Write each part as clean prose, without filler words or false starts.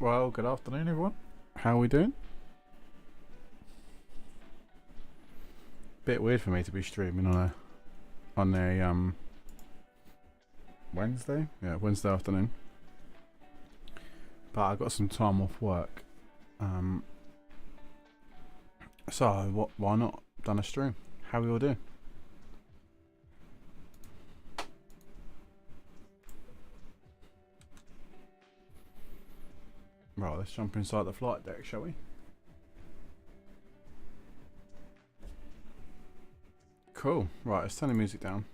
Well, good afternoon, everyone. How are we doing? Bit weird for me to be streaming on a Wednesday. Yeah, Wednesday afternoon. But I got some time off work. So why not done a stream? How we all doing? Right, let's jump inside the flight deck, shall we? Cool. Right, let's turn the music down.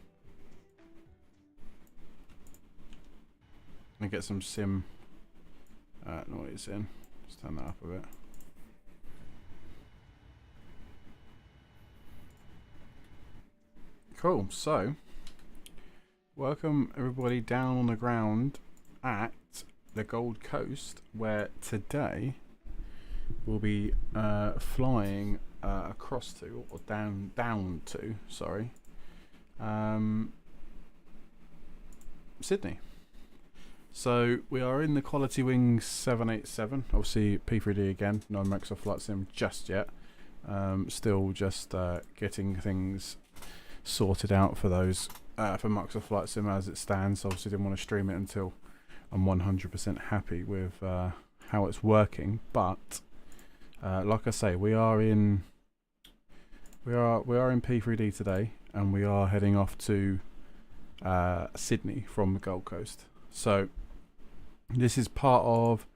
And get some sim noise in. Let's turn that up a bit. Cool. So, welcome everybody down on the ground at the Gold Coast, where today we'll be flying across to, or down to, sorry, Sydney. So we are in the Quality Wings 787, obviously P3D again, no Microsoft Flight Sim just yet. Still just getting things sorted out for those for Microsoft Flight Sim as it stands. Obviously didn't want to stream it until I'm 100% happy with how it's working, but like I say, we are in P3D today, and we are heading off to Sydney from the Gold Coast. So this is part of,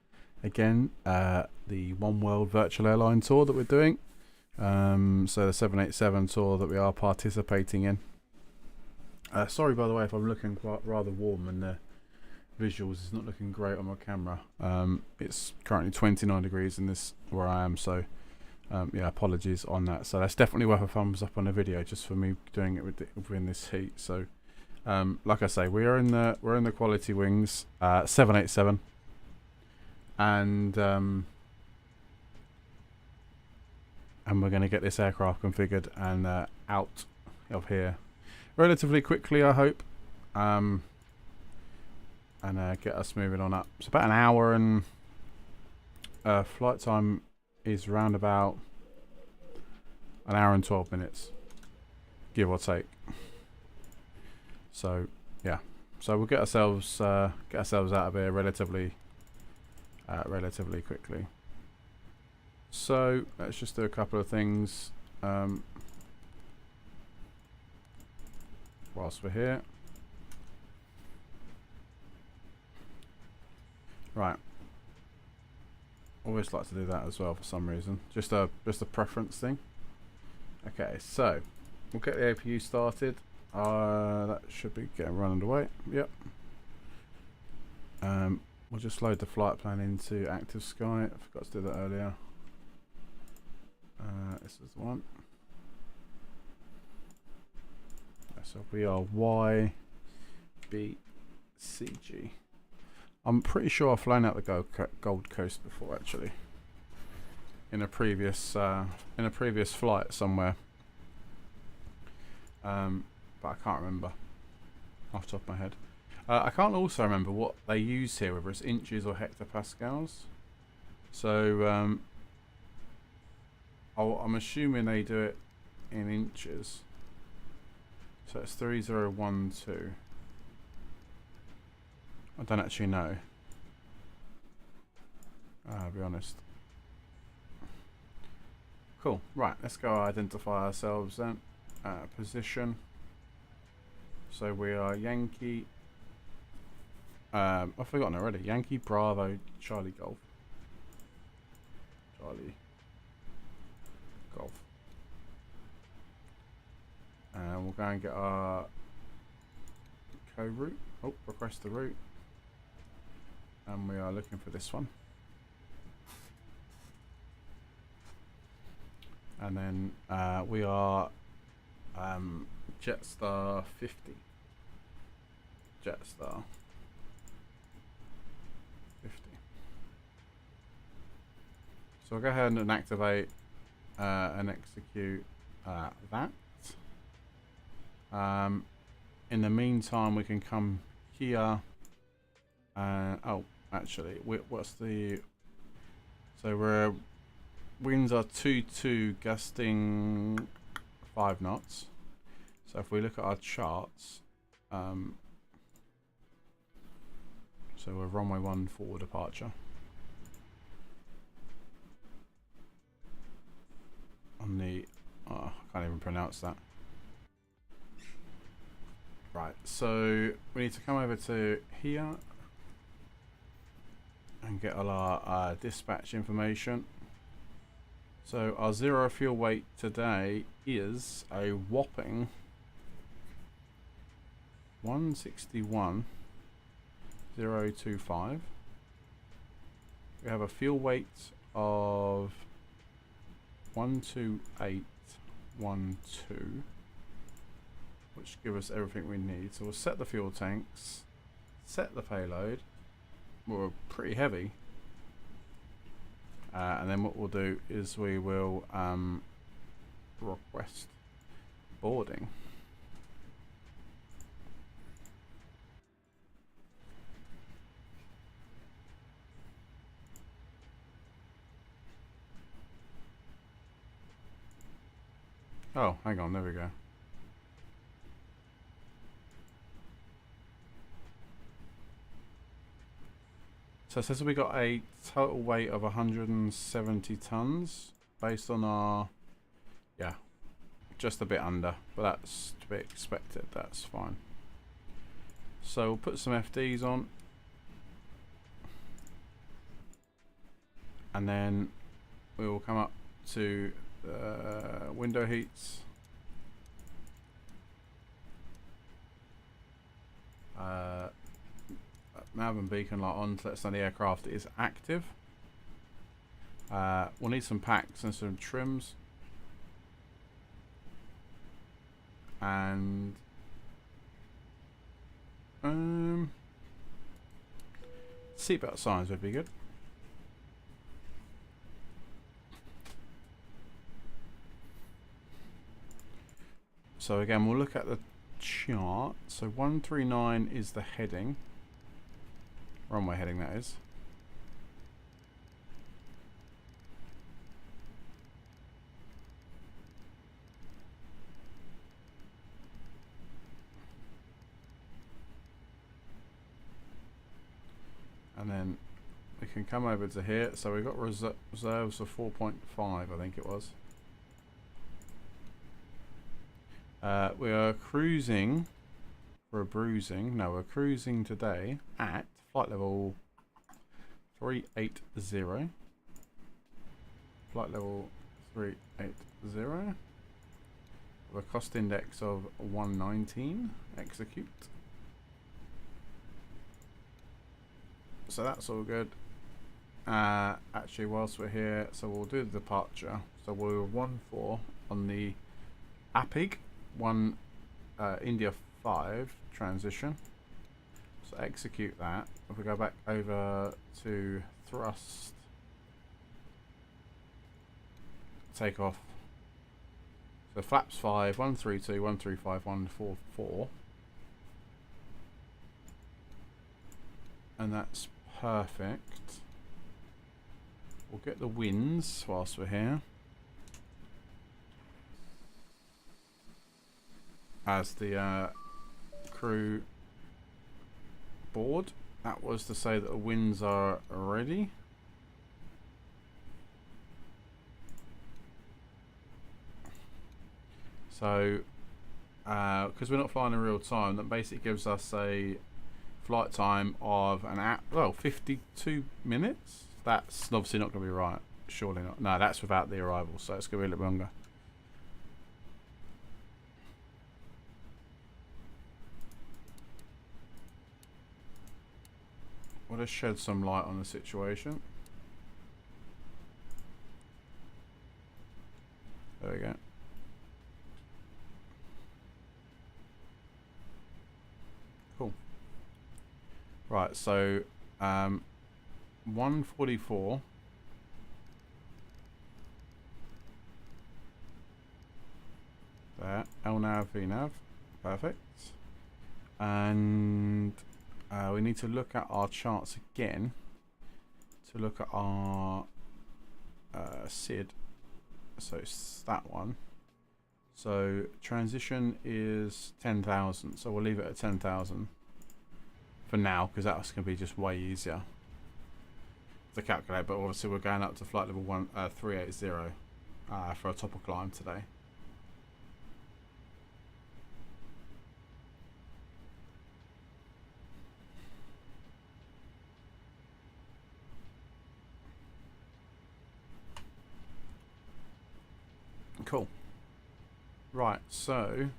again, the One World Virtual Airline tour that we're doing. So the 787 tour that we are participating in. Sorry, by the way, if I'm looking quite rather warm and the visuals is not looking great on my camera. It's currently 29 degrees in this where I am, so yeah, apologies on that. So that's definitely worth a thumbs up on the video, just for me doing it within this heat. So like I say, we're in the Quality Wings 787, and we're going to get this aircraft configured and out of here relatively quickly, I hope, and get us moving on up. It's about an hour, and flight time is around about an hour and 12 minutes, give or take. So yeah, so we'll get ourselves out of here relatively quickly. So let's just do a couple of things whilst we're here. Right. Always like to do that as well for some reason. Just a preference thing. Okay, so we'll get the APU started. That should be getting run underway. Yep. We'll just load the flight plan into Active Sky. I forgot to do that earlier. This is the one. So we are YBCG. I'm pretty sure I've flown out the Gold Coast before, actually, in a previous flight somewhere, but I can't remember off the top of my head. I can't also remember what they use here, whether it's inches or hectopascals. So I'm assuming they do it in inches. So it's 3012. I don't actually know. I'll be honest. Cool. Right, let's go identify ourselves then. Position. So we are Yankee. I've forgotten already. Yankee Bravo Charlie Golf. Charlie Golf. And we'll go and get our co-route. Oh, request the route. And we are looking for this one. And then we are Jetstar 50. Jetstar 50. So I'll go ahead and activate and execute that. In the meantime, we can come here. Oh, actually, what's the So we're winds are 2-2, gusting 5 knots. So if we look at our charts, so we're runway 1 forward departure. On the, oh, I can't even pronounce that. Right, so we need to come over to here and get all our dispatch information. So our zero fuel weight today is a whopping 161,025. We have a fuel weight of 12812, which give us everything we need. So we'll set the fuel tanks, set the payload. We're pretty heavy, and then what we'll do is we will request boarding. Oh, hang on, there we go. So it says we got a total weight of 170 tons based on our, yeah, just a bit under, but that's to be expected, that's fine. So we'll put some FDs on, and then we will come up to window heats. Nav and beacon light on to let us know the aircraft is active. We'll need some packs and some trims, and seatbelt signs would be good. So again, we'll look at the chart. So 139 is the heading. Runway heading, that is. And then we can come over to here. So we've got reserves of 4.5, I think it was. We are cruising for a bruising. No, we're cruising today at flight level 380. Flight level 380. With a cost index of 119. Execute. So that's all good. Actually, whilst we're here, so we'll do the departure. So we were 1-4 on the APIG 1 India 5 transition. So execute that. If we go back over to thrust, takeoff. So flaps 5, 132, 135, 144. And that's perfect. We'll get the winds whilst we're here. As the crew board, that was to say that the winds are ready. So, because we're not flying in real time, that basically gives us a flight time of 52 minutes. That's obviously not going to be right. Surely not. No, that's without the arrival, so it's going to be a little longer. We'll just shed some light on the situation. There we go. Cool. Right, so 144. There, LNAV, VNAV, perfect. And we need to look at our charts again to look at our SID. So it's that one. So transition is 10,000. So we'll leave it at 10,000 for now, because that's going to be just way easier to calculate. But obviously we're going up to flight level 380 for a topper climb today. Cool. Right, so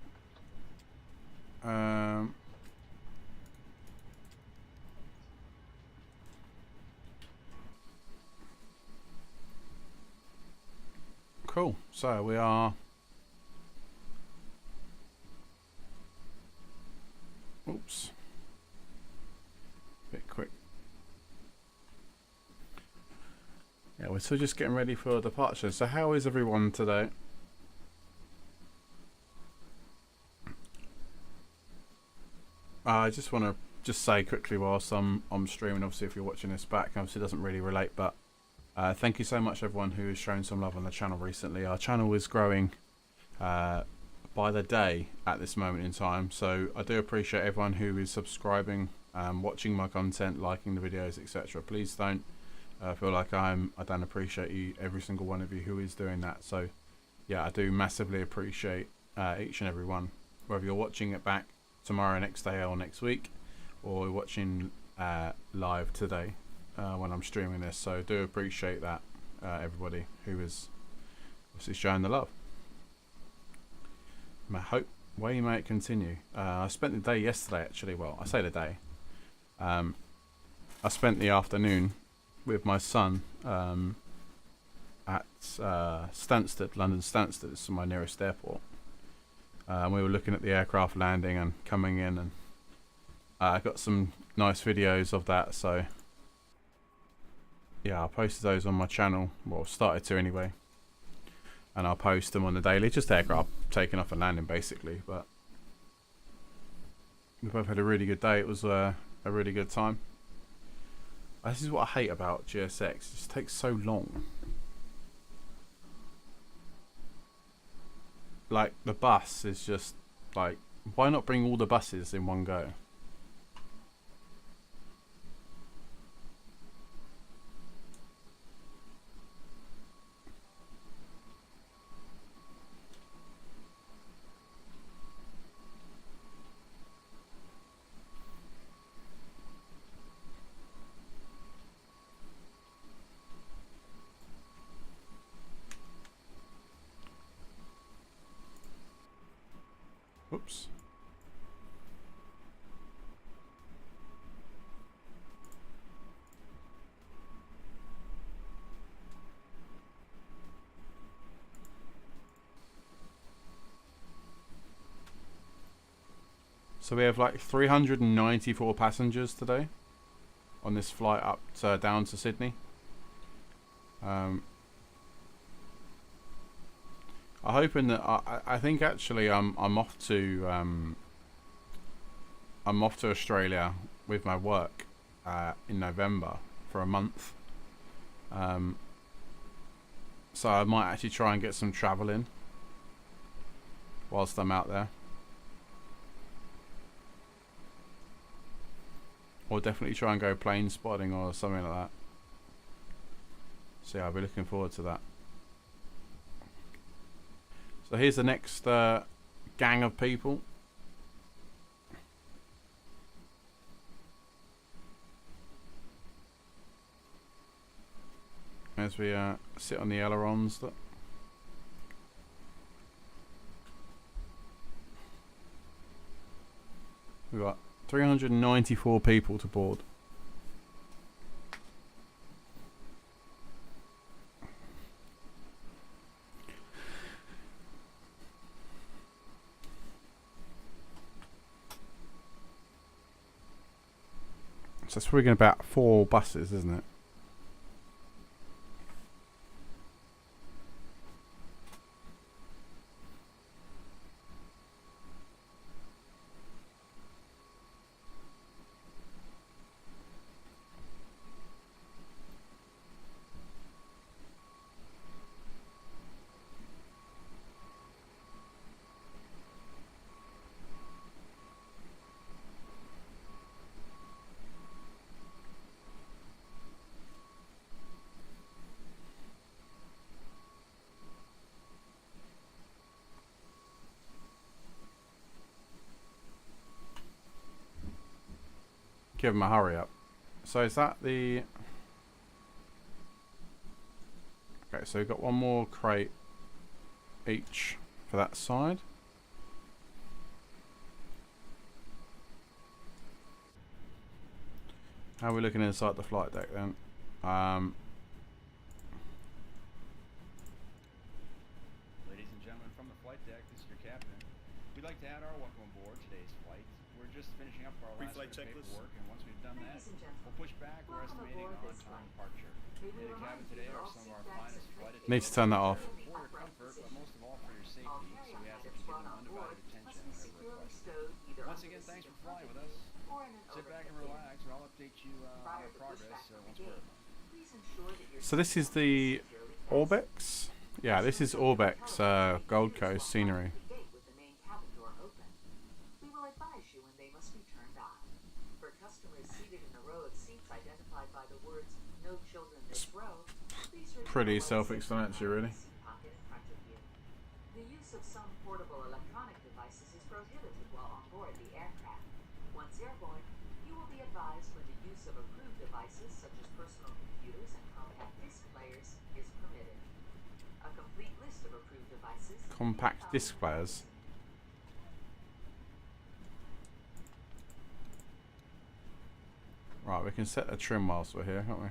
cool. So we are oops. Bit quick. Yeah, we're still just getting ready for departure. So how is everyone today? I just want to say quickly whilst I'm streaming, obviously if you're watching this back, obviously it doesn't really relate, but thank you so much everyone who has shown some love on the channel recently. Our channel is growing by the day at this moment in time, so I do appreciate everyone who is subscribing, watching my content, liking the videos, etc. Please don't feel like I don't appreciate you, every single one of you who is doing that. So yeah, I do massively appreciate each and every one, whether you're watching it back tomorrow, next day or next week, or watching live today when I'm streaming this. So do appreciate that, everybody who is obviously showing the love. I hope way may it continue. I spent the day yesterday actually, well I say the day, I spent the afternoon with my son at Stansted, London Stansted. It's my nearest airport. We were looking at the aircraft landing and coming in, and I got some nice videos of that. So yeah, I posted those on my channel. Well, started to anyway, and I'll post them on the daily. Just aircraft taking off and landing, basically. But we both had a really good day. It was a really good time. This is what I hate about GSX. It just takes so long. Like the bus is just like, why not bring all the buses in one go? Oops. So we have like 394 passengers today on this flight up down to Sydney. I'm hoping that I think actually I'm off to Australia with my work in November for a month. So I might actually try and get some travel in whilst I'm out there. Or definitely try and go plane spotting or something like that. So yeah, I'll be looking forward to that. So here's the next gang of people. As we sit on the ailerons. We've got 394 people to board. So it's probably about 4 buses, isn't it? give them a hurry up. So is that the... Okay, so we've got one more crate each for that side. How are we looking inside the flight deck then? Ladies and gentlemen, from the flight deck, this is your captain. We'd like to add our welcome aboard today's flight. We're just finishing up our last bit of paperwork, and once we've done that, we'll push back. We're estimating on-time departure. In the cabin today are some of our finest flight attendants. Need to turn that off. For your comfort, but most of all for your safety, so we ask that you give them undivided attention whenever requested. Once again, thanks for flying with us. Sit back and relax, and I'll update you on our progress once we're done. So this is the Orbex? Yeah, this is Orbex Gold Coast scenery. We will advise you when they must be turned on. For customers seated in a row of seats identified by the words "No children this row," please Pretty self-explanatory, really. pocket in front of you. The use of some portable electronic devices is prohibited while on board the aircraft. Once airborne, you will be advised when the use of approved devices such as personal computers and compact disc players is permitted. A complete list of approved devices. Compact disc players. Right, we can set the trim whilst we're here, can't we?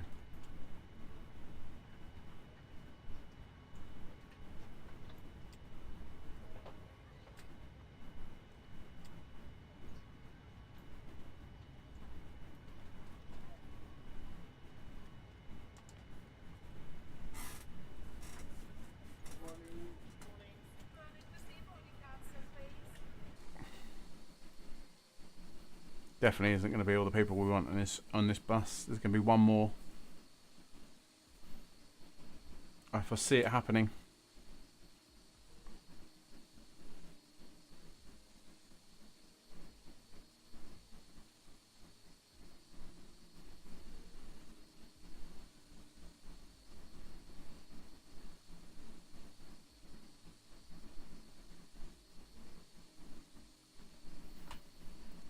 Definitely isn't going to be all the people we want on this bus. There's going to be one more. I foresee it happening.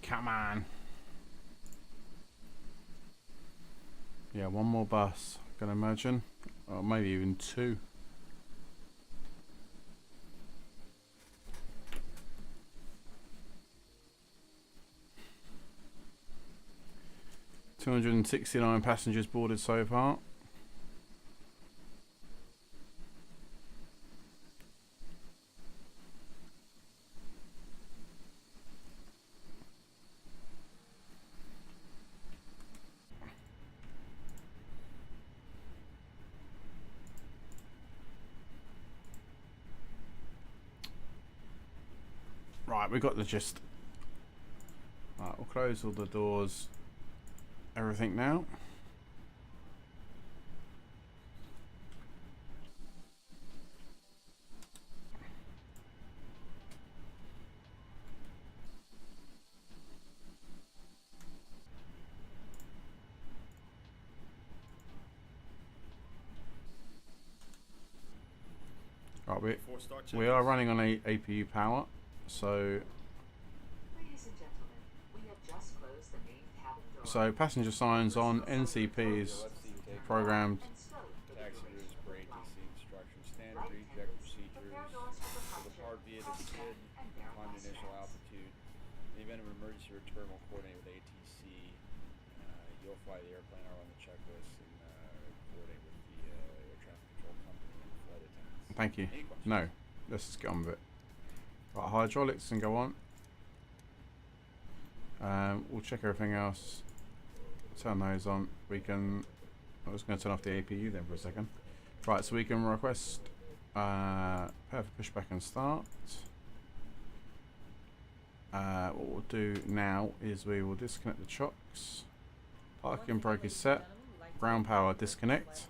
Come on. Yeah, one more bus, I can imagine. Or maybe even two. $269 passengers boarded so far. Right, we got the gist. Right, we'll close all the doors, everything now. Right, we are running on a APU power. So, Ladies and gentlemen, we have just closed the main cabin door. so passenger signs on NCPs programmed. Taxi routes for ATC instructions, standard eject procedures for the part via the SID upon initial altitude. In the event of emergency return, we'll coordinate with ATC. You'll fly the airplane out on the checklist and coordinate with the air traffic control company and flight attendants. Thank you. No, let's just get on with it. Right, hydraulics can go on. We'll check everything else. Turn those on. We can. I was going to turn off the APU then for a second. Right, so we can request prepare for pushback and start. What we'll do now is we will disconnect the chocks. Parking brake is set. Ground power disconnect.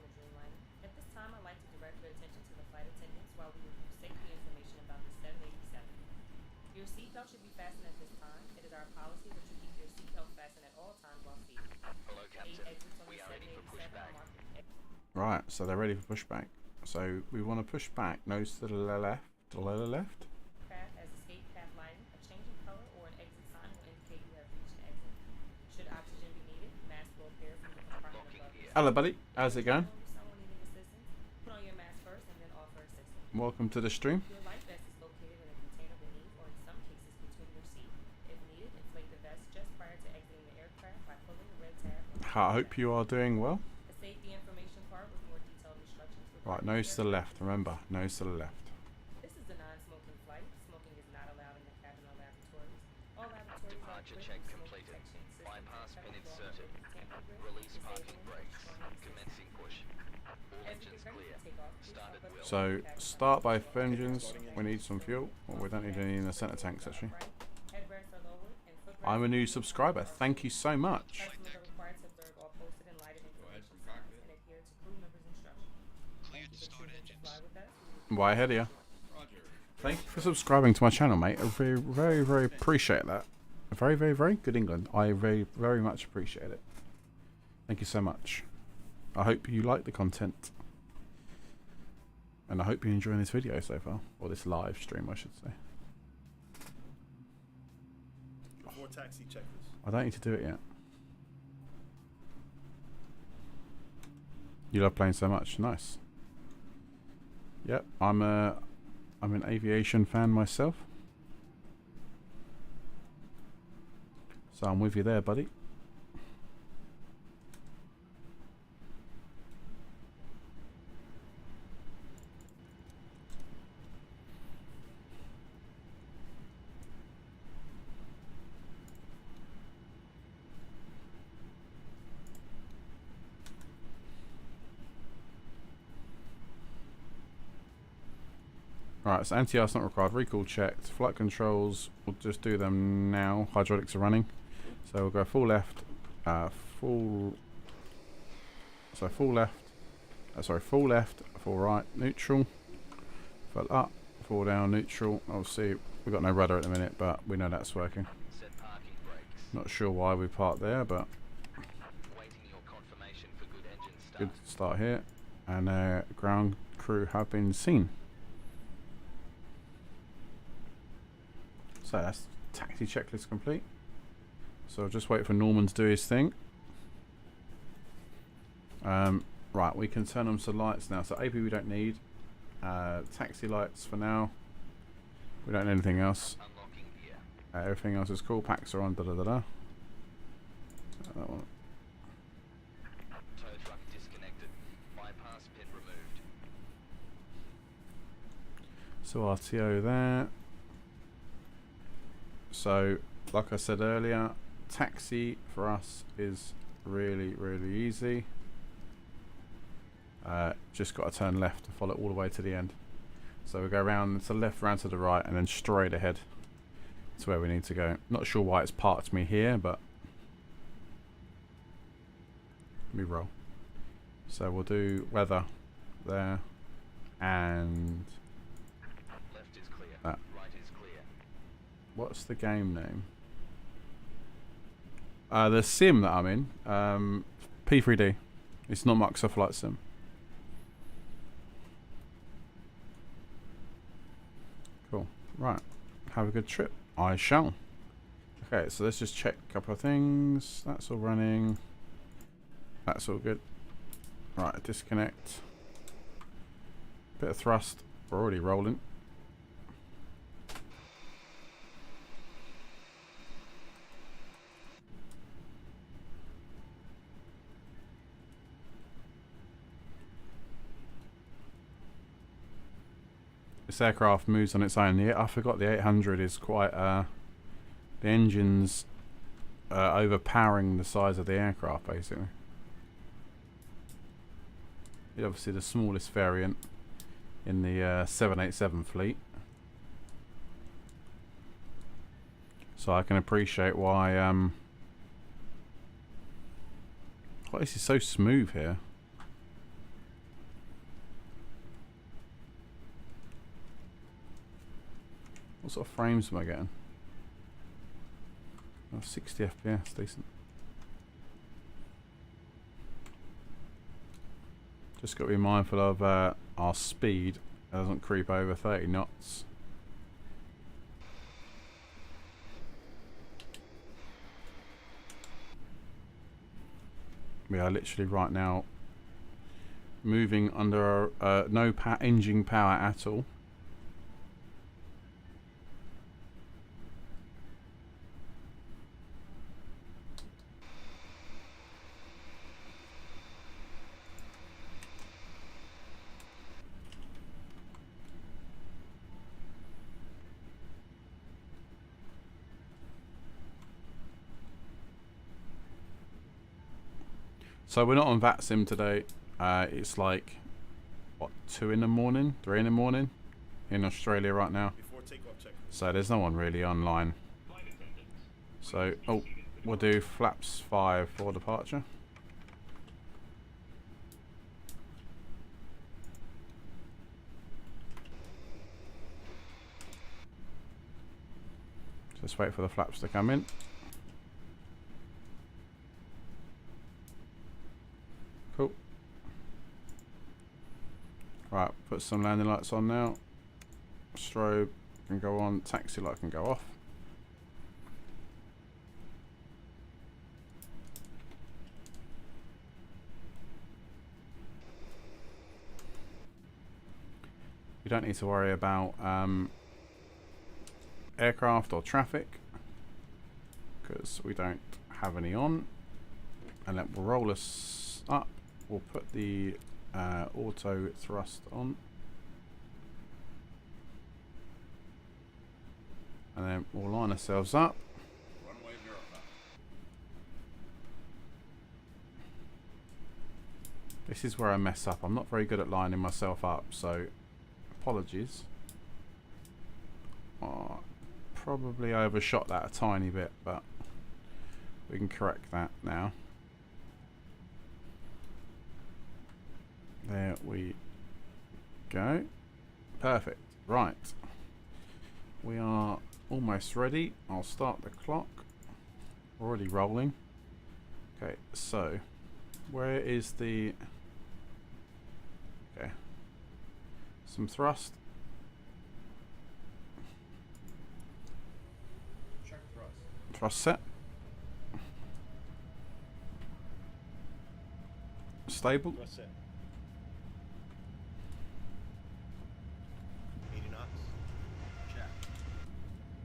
Your seatbelt should be fastened at this time. It is our policy that you keep your seatbelt fastened at all times while seated. Hello, Captain. We are ready for pushback. Right, so they're ready for pushback. So we want to push back, nose to the left, As escape path lighting, a change in color or an exit sign will indicate you have reached an exit. Should oxygen be Hello, buddy. How's it going? Someone needing assistance, put on your mask first and then offer assistance. Welcome to the stream. Your life vest is located in a container beneath or in some cases between your seat. If needed, inflate the vest just prior to exiting the aircraft by pulling the red tab. I hope you are doing well. The safety information part with more detailed instructions. Right, nose to the left. Remember, nose to the left. This is a non-smoking flight. Smoking is not allowed in the cabin or laboratories. All laboratories Departure check completed. Bypass pin inserted. Release parking brakes. Commencing push. All engines clear. Started wheel. So, start both engines. We need some fuel. Well, we don't need any in the center tanks, actually. Headrests are lowered and footrests I'm a new subscriber. Thank you so much. Customers are required to observe all posted and lighted information signs and adhere to crew members' instructions. Cleared to start engines. Fly with us. Why ahead of you? Roger. Thank you for subscribing to my channel, mate. I very, very, very appreciate that. Very, very, very good England. I very, very much appreciate it. Thank you so much. I hope you like the content. And I hope you're enjoying this video so far. Or this live stream, I should say. Before taxi checklist. I don't need to do it yet. You love playing so much. Nice. Yep, I'm an aviation fan myself. So I'm with you there, buddy. Right, so anti-ice not required. Recall checked. Flight controls, we'll just do them now. Hydraulics are running. So we'll go full left, full left, full left, full right, neutral, full up, full down, neutral. Obviously, we've got no rudder at the minute, but we know that's working. Set parking brakes. Not sure why we parked there, but Waiting your confirmation for good engine start. good start here. And ground crew have been seen. So that's taxi checklist complete. So I'll just wait for Norman to do his thing. Right, we can turn on some lights now. So AP we don't need. Taxi lights for now. We don't need anything else. Unlocking gear. Everything else is cool. Packs are on. Da da da da. That one. Tow truck disconnected. Bypass pin removed. So RTO there. So, like I said earlier, taxi for us is really, really easy. Just got to turn left to follow all the way to the end. So we go around to the left, round to the right, and then straight ahead to where we need to go. Not sure why it's parked me here, but let me roll. So we'll do weather there, and Left is clear. That. Right is clear. what's the game name? The sim that I'm in, P3D. It's not Microsoft Flight Sim. Cool. Right. Have a good trip. I shall. Okay, so let's just check a couple of things. That's all running. That's all good. Right, disconnect. Bit of thrust. We're already rolling. This aircraft moves on its own. Yeah, I forgot the 800 is quite the engine's overpowering the size of the aircraft basically. It's obviously the smallest variant in the 787 fleet, so I can appreciate why this is so smooth here. What sort of frames am I getting? Oh, 60 FPS, decent. Just got to be mindful of our speed. It doesn't creep over 30 knots. We are literally right now moving under no engine power at all. So we're not on Vatsim today. It's like, what, 2 in the morning, 3 in the morning in Australia right now. Before takeoff checklist. So there's no one really online. So, oh, we'll do flaps 5 for departure. Just wait for the flaps to come in. Cool. Right, put some landing lights on now. Strobe can go on, taxi light can go off. You don't need to worry about aircraft or traffic because we don't have any on. And that will roll us up. We'll put the auto thrust on. And then we'll line ourselves up. Runway 05. This is where I mess up. I'm not very good at lining myself up, so apologies. Probably overshot that a tiny bit, but we can correct that now. There we go. Perfect. Right. We are almost ready. I'll start the clock. Already rolling. Okay, so where is the... Okay. Some thrust. Check thrust. Thrust set. Stable. Thrust set. 80 knots. Check.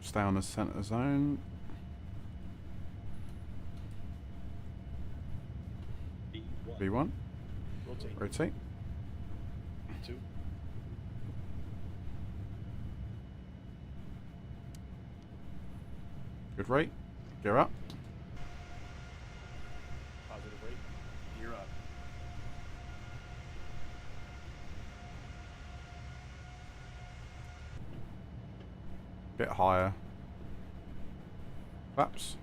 Stay on the center zone. B1. V1. Rotate. Rotate. 2. Good rate. Gear up. Positive rate. Gear up. Bit higher. Flaps.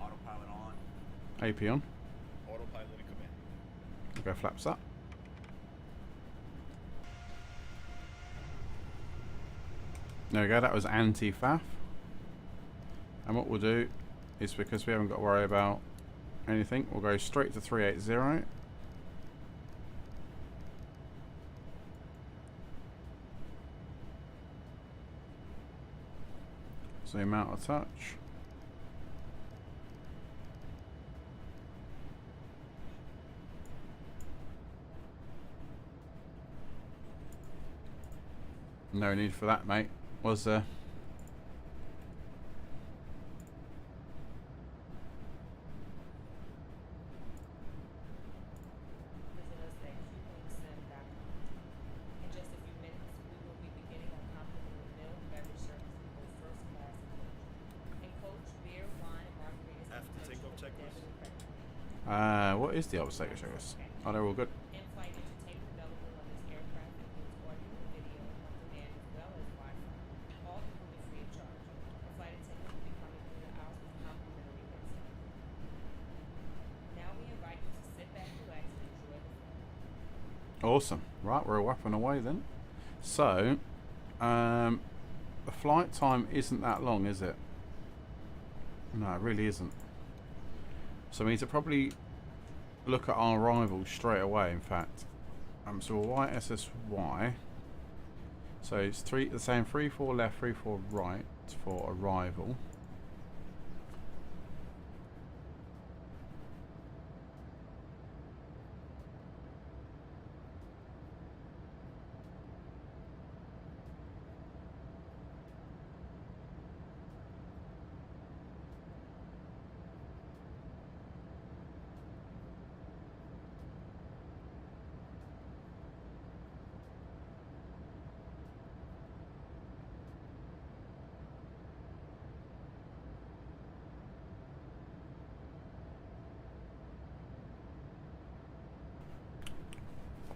Autopilot on. AP on. Autopilot in command. Go flaps up. There we go, that was anti-FAF. And what we'll do is, because we haven't got to worry about anything, we'll go straight to 380. Zoom out a touch. No need for that, mate. Was there? Visit us at qwingsim.com. In just a few minutes, we will be beginning our complimentary meal and beverage service in both first class and coach. In coach, beer, wine, and margaritas. After takeoff checklist. What is the obstacle checklist? Oh, they're all good. In-flight entertainment available on this aircraft includes audio, video, on demand, as well as Wi-Fi. All included free of charge. A flight attendant will be coming through the aisles with complimentary headset. Now we invite you to sit back, relax, and enjoy the flight. Awesome. Right, we're whapping away then. So, the flight time isn't that long, is it? No, it really isn't. So we need to probably look at our arrival straight away, in fact. So YSSY. So it's the same 3-4 left, 3-4 right for arrival.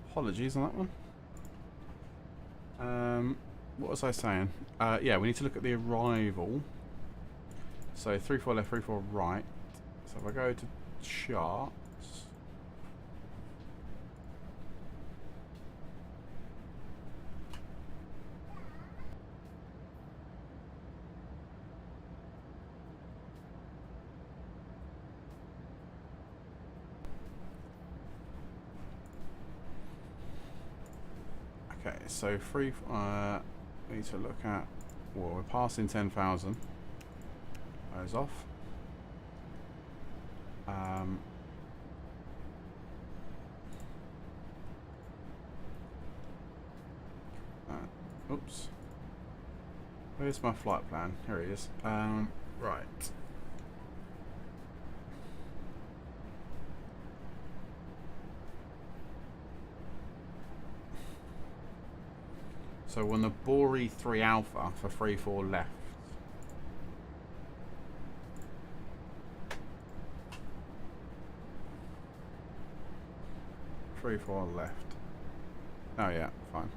Apologies on that one. What was I saying? Yeah, we need to look at the arrival. So 3-4 left, 3-4 right. So if I go to charts. Okay, so we need to look at, well, we're passing 10,000. Goes off. Oops. Where's my flight plan? Here he is. Right. So on the Bori 3 Alpha for 3-4 left. Three, 4 left. Oh yeah, fine.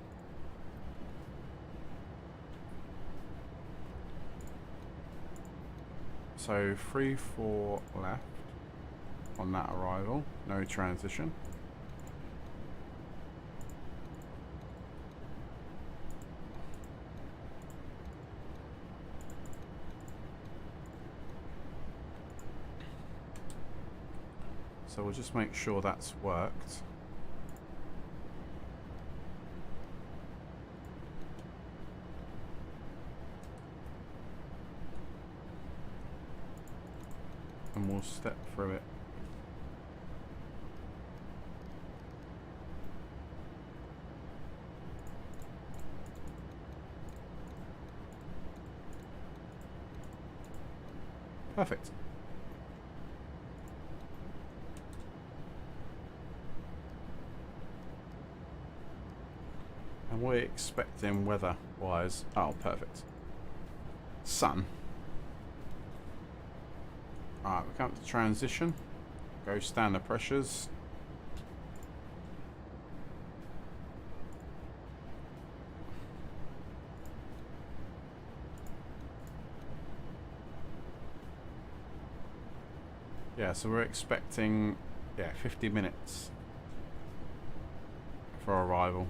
So 3-4 left on that arrival. No transition. So we'll just make sure that's worked. And we'll step through it. Perfect. And we're expecting weather-wise. Oh, perfect. Sun. Alright, we come to transition. Go standard pressures. Yeah, so we're expecting 50 minutes for arrival.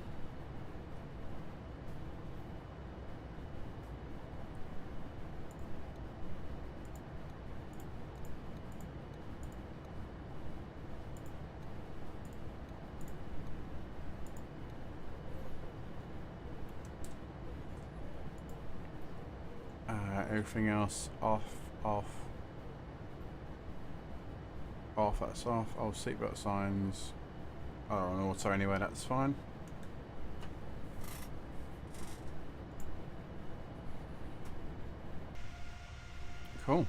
Everything else off. That's off. Oh, seatbelt signs. Oh, on auto anyway, that's fine. Cool.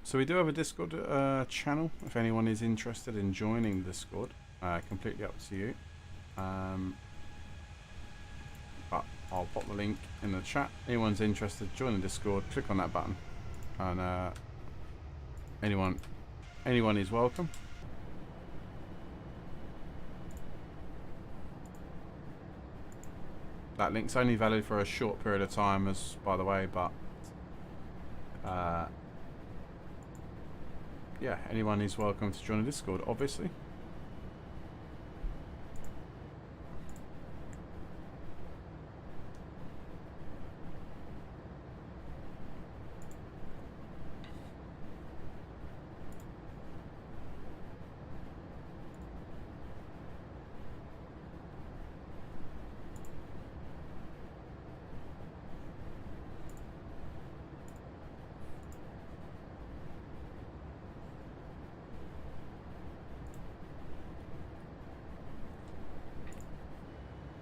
So we do have a Discord channel if anyone is interested in joining Discord. Completely up to you. But I'll pop the link in the chat. Anyone's interested, join the Discord, click on that button and anyone is welcome. That link's only valid for a short period of time, as by the way, but yeah, anyone is welcome to join the Discord, obviously.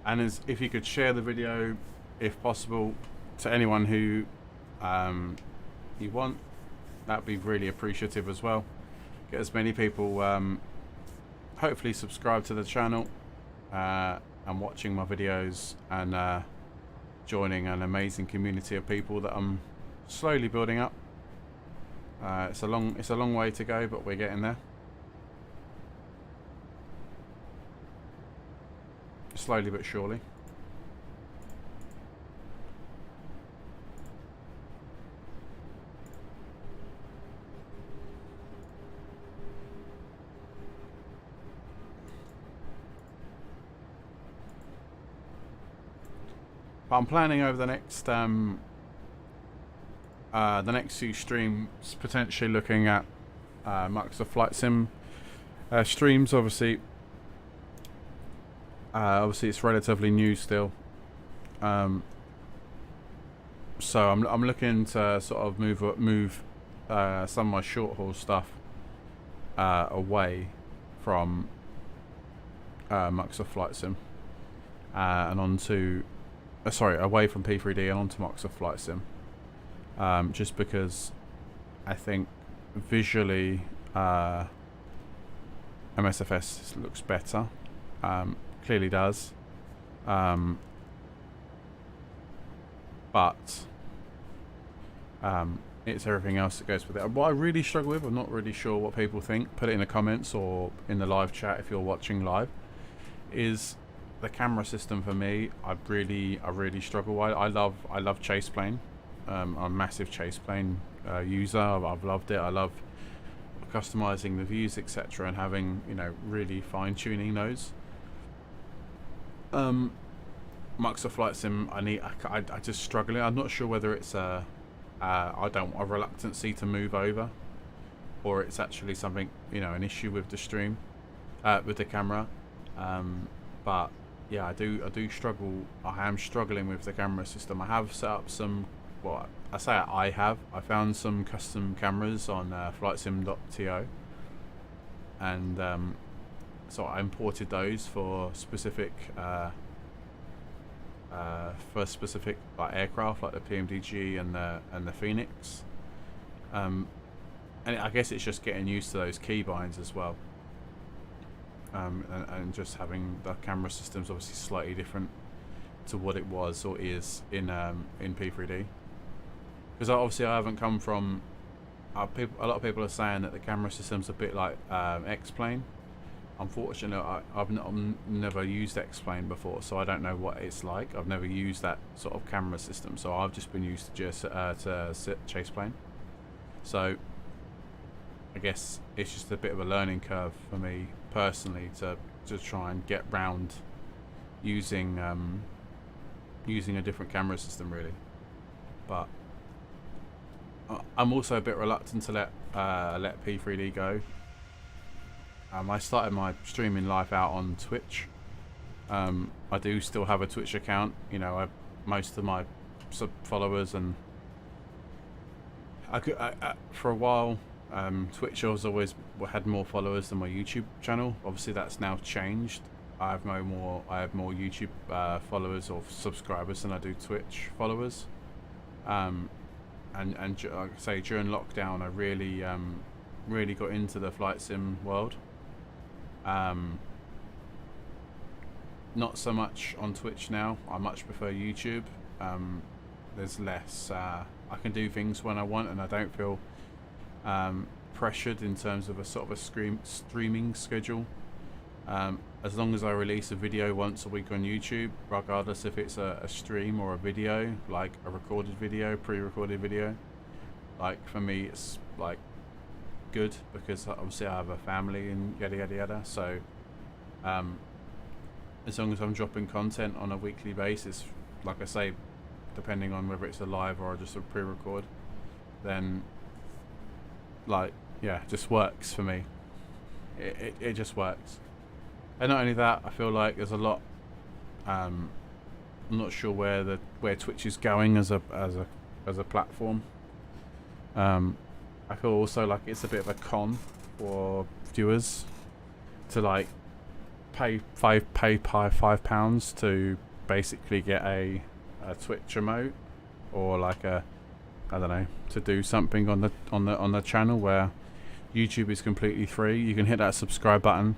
And as if you could share the video, if possible, to anyone who you want, that'd be really appreciative as well. Get as many people hopefully subscribe to the channel and watching my videos and joining an amazing community of people that I'm slowly building up. It's a long way to go, but we're getting there. Slowly but surely. But I'm planning over the next few streams, potentially looking at Microsoft Flight Sim streams. Obviously, it's relatively new still, so I'm looking to sort of move some of my short haul stuff away from Microsoft Flight Sim and onto away from P3D and onto Microsoft Flight Sim, just because I think visually MSFS looks better. Clearly does, but it's everything else that goes with it. What I really struggle with, I'm not really sure what people think, put it in the comments or in the live chat if you're watching live, is the camera system for me. I really struggle. I love chase plane. I'm a massive chase plane user. I've loved it. I love customizing the views, etc., and having, you know, really fine tuning those. Microsoft Flight Sim, I just struggling. I'm not sure whether it's a reluctancy to move over, or it's actually something, you know, an issue with the stream, with the camera. But yeah, I do struggle. I am struggling with the camera system. I have set up some. Well, I found some custom cameras on flightsim.to, and so I imported those for specific like aircraft, like the PMDG and the Phoenix. And I guess it's just getting used to those keybinds as well. And just having the camera systems obviously slightly different to what it was or is in P3D. Because obviously I haven't come from. A lot of people are saying that the camera system's a bit like X-Plane. Unfortunately, I've never used X-Plane before, so I don't know what it's like. I've never used that sort of camera system, so I've just been used to chase plane. So I guess it's just a bit of a learning curve for me personally to try and get round using a different camera system, really. But I'm also a bit reluctant to let P3D go. I started my streaming life out on Twitch. I do still have a Twitch account. You know, most of my followers, and for a while, Twitch has always had more followers than my YouTube channel. Obviously, that's now changed. I have more YouTube followers or subscribers than I do Twitch followers. And like I say, during lockdown, I really got into the flight sim world. Not so much on Twitch now. I much prefer YouTube. There's less. I can do things when I want, and I don't feel pressured in terms of a sort of a streaming schedule. As long as I release a video once a week on YouTube, regardless if it's a stream or a video, like a recorded video, pre-recorded video, like for me it's like good, because obviously I have a family and yada yada yada. So as long as I'm dropping content on a weekly basis, like I say, depending on whether it's a live or just a pre-record, then like, yeah, it just works for me. It just works. And not only that, I feel like there's a lot. I'm not sure where Twitch is going as a platform. I feel also like it's a bit of a con for viewers to like pay £5 to basically get a Twitch remote, or like I don't know, to do something on the channel, where YouTube is completely free. You can hit that subscribe button.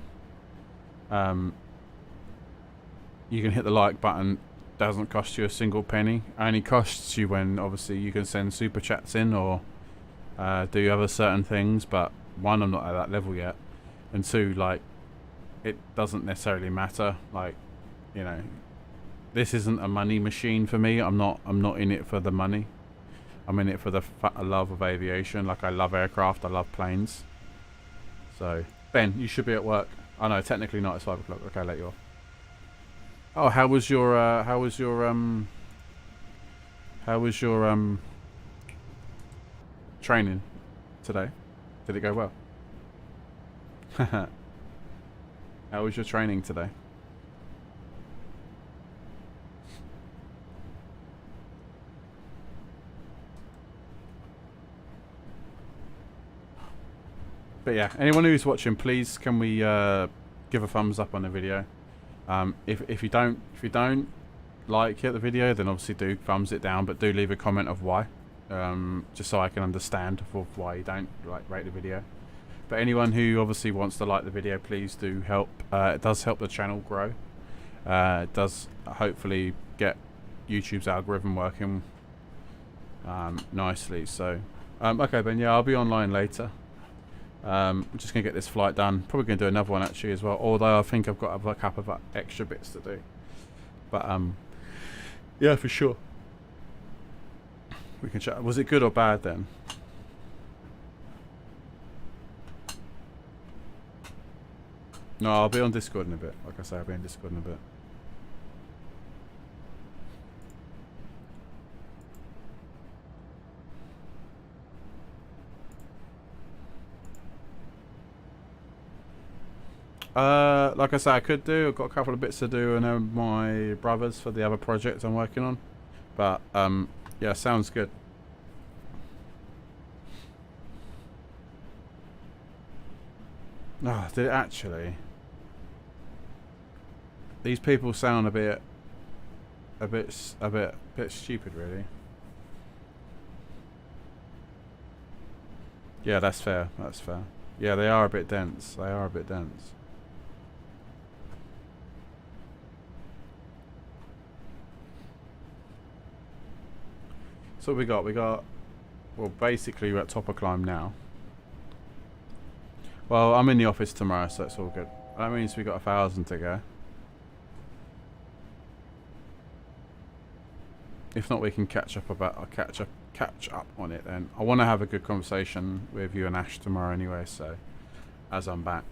You can hit the like button. Doesn't cost you a single penny. Only costs you when obviously you can send super chats in or do other certain things. But one, I'm not at that level yet, and two, like, it doesn't necessarily matter. Like, you know, this isn't a money machine for me. I'm not in it for the money. I'm in it for the love of aviation. Like, I love aircraft. I love planes. So, Ben, you should be at work. Oh no, technically not. It's 5 o'clock. Okay, I'll let you off. Oh, how was your training today? Did it go well? How was your training today? But yeah, anyone who's watching, please can we give a thumbs up on the video. If you don't like the video, then obviously do thumbs it down, but do leave a comment of why, just so I can understand why you don't rate the video. But anyone who obviously wants to like the video, please do help. It does help the channel grow. It does hopefully get YouTube's algorithm working nicely. So okay, Ben, yeah, I'll be online later. I'm just gonna get this flight done. Probably gonna do another one actually as well, although I think I've got a couple of extra bits to do. But yeah, for sure we can chat. Was it good or bad then? No, I'll be on Discord in a bit. Like I say, I'll be on Discord in a bit. Like I say, I could do. I've got a couple of bits to do, and my brothers for the other project I'm working on. But yeah, sounds good. Oh, did it actually? These people sound a bit stupid, really. Yeah, that's fair. That's fair. Yeah, they are a bit dense. They are a bit dense. So what we got? Well, basically we're at top of climb now. Well, I'm in the office tomorrow, so it's all good. That means we got 1,000 to go. If not, we can catch up on it then. I want to have a good conversation with you and Ash tomorrow anyway, so as I'm back.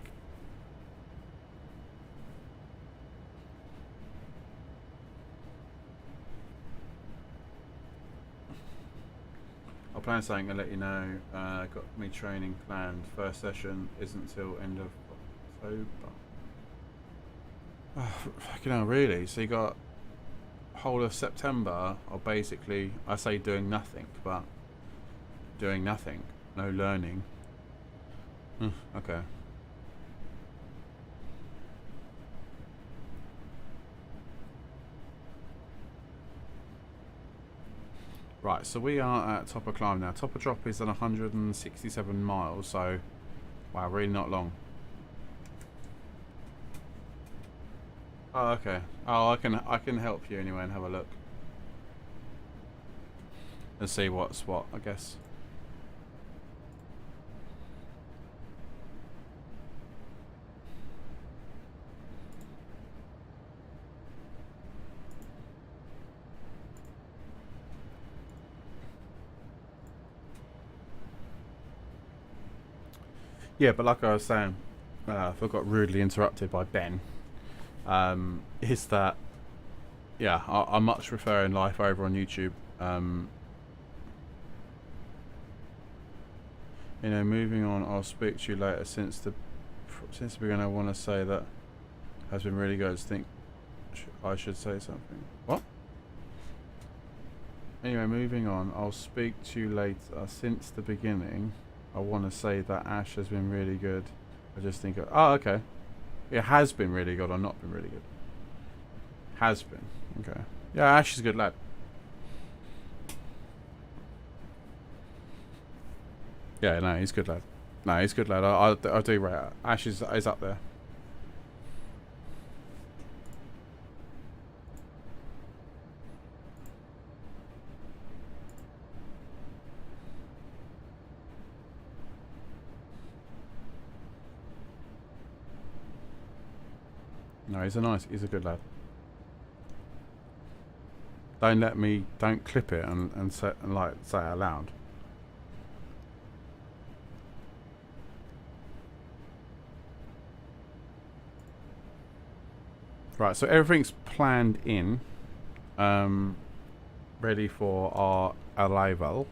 I'll plan something and let you know. Got me training planned. First session isn't till end of October. Oh, fucking hell, really? So you got whole of September, or basically, I say doing nothing, but doing nothing, no learning. Okay. Right, so we are at top of climb now. Top of drop is at 167 miles, so wow, really not long. Oh, okay. Oh, I can help you anyway and have a look and see what's what, I guess. Yeah, but like I was saying, I got rudely interrupted by Ben. Is that yeah? I much prefer in life over on YouTube. You know, moving on. I'll speak to you later. Since the beginning, I want to say that has been really good. I think I should say something. What? Anyway, moving on. I'll speak to you later. Since the beginning, I want to say that Ash has been really good. I just think, oh, okay. It has been really good or not been really good? Has been. Okay. Yeah, Ash is a good lad. Yeah, no, he's a good lad. No, he's a good lad. I do rate it. Ash is up there. No, he's a good lad. Don't clip it and say it out loud. Right, so everything's planned in, ready for our arrival.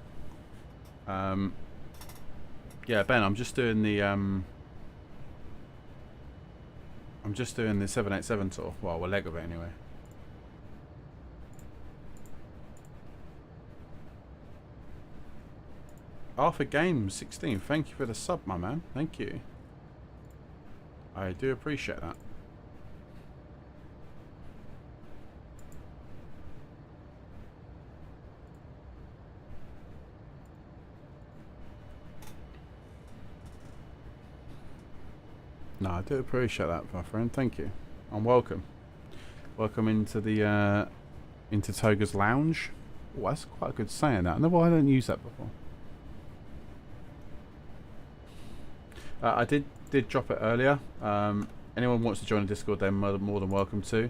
Yeah, Ben, I'm just doing the 787 tour. Well, a leg of it anyway. Arthur Games 16, thank you for the sub, my man. Thank you. I do appreciate that. No, I do appreciate that, my friend. Thank you. And welcome. Welcome into the into Toga's lounge. Oh, that's quite a good saying. That. I know why I don't use that before. I did drop it earlier. Anyone wants to join the Discord, they're more than welcome to.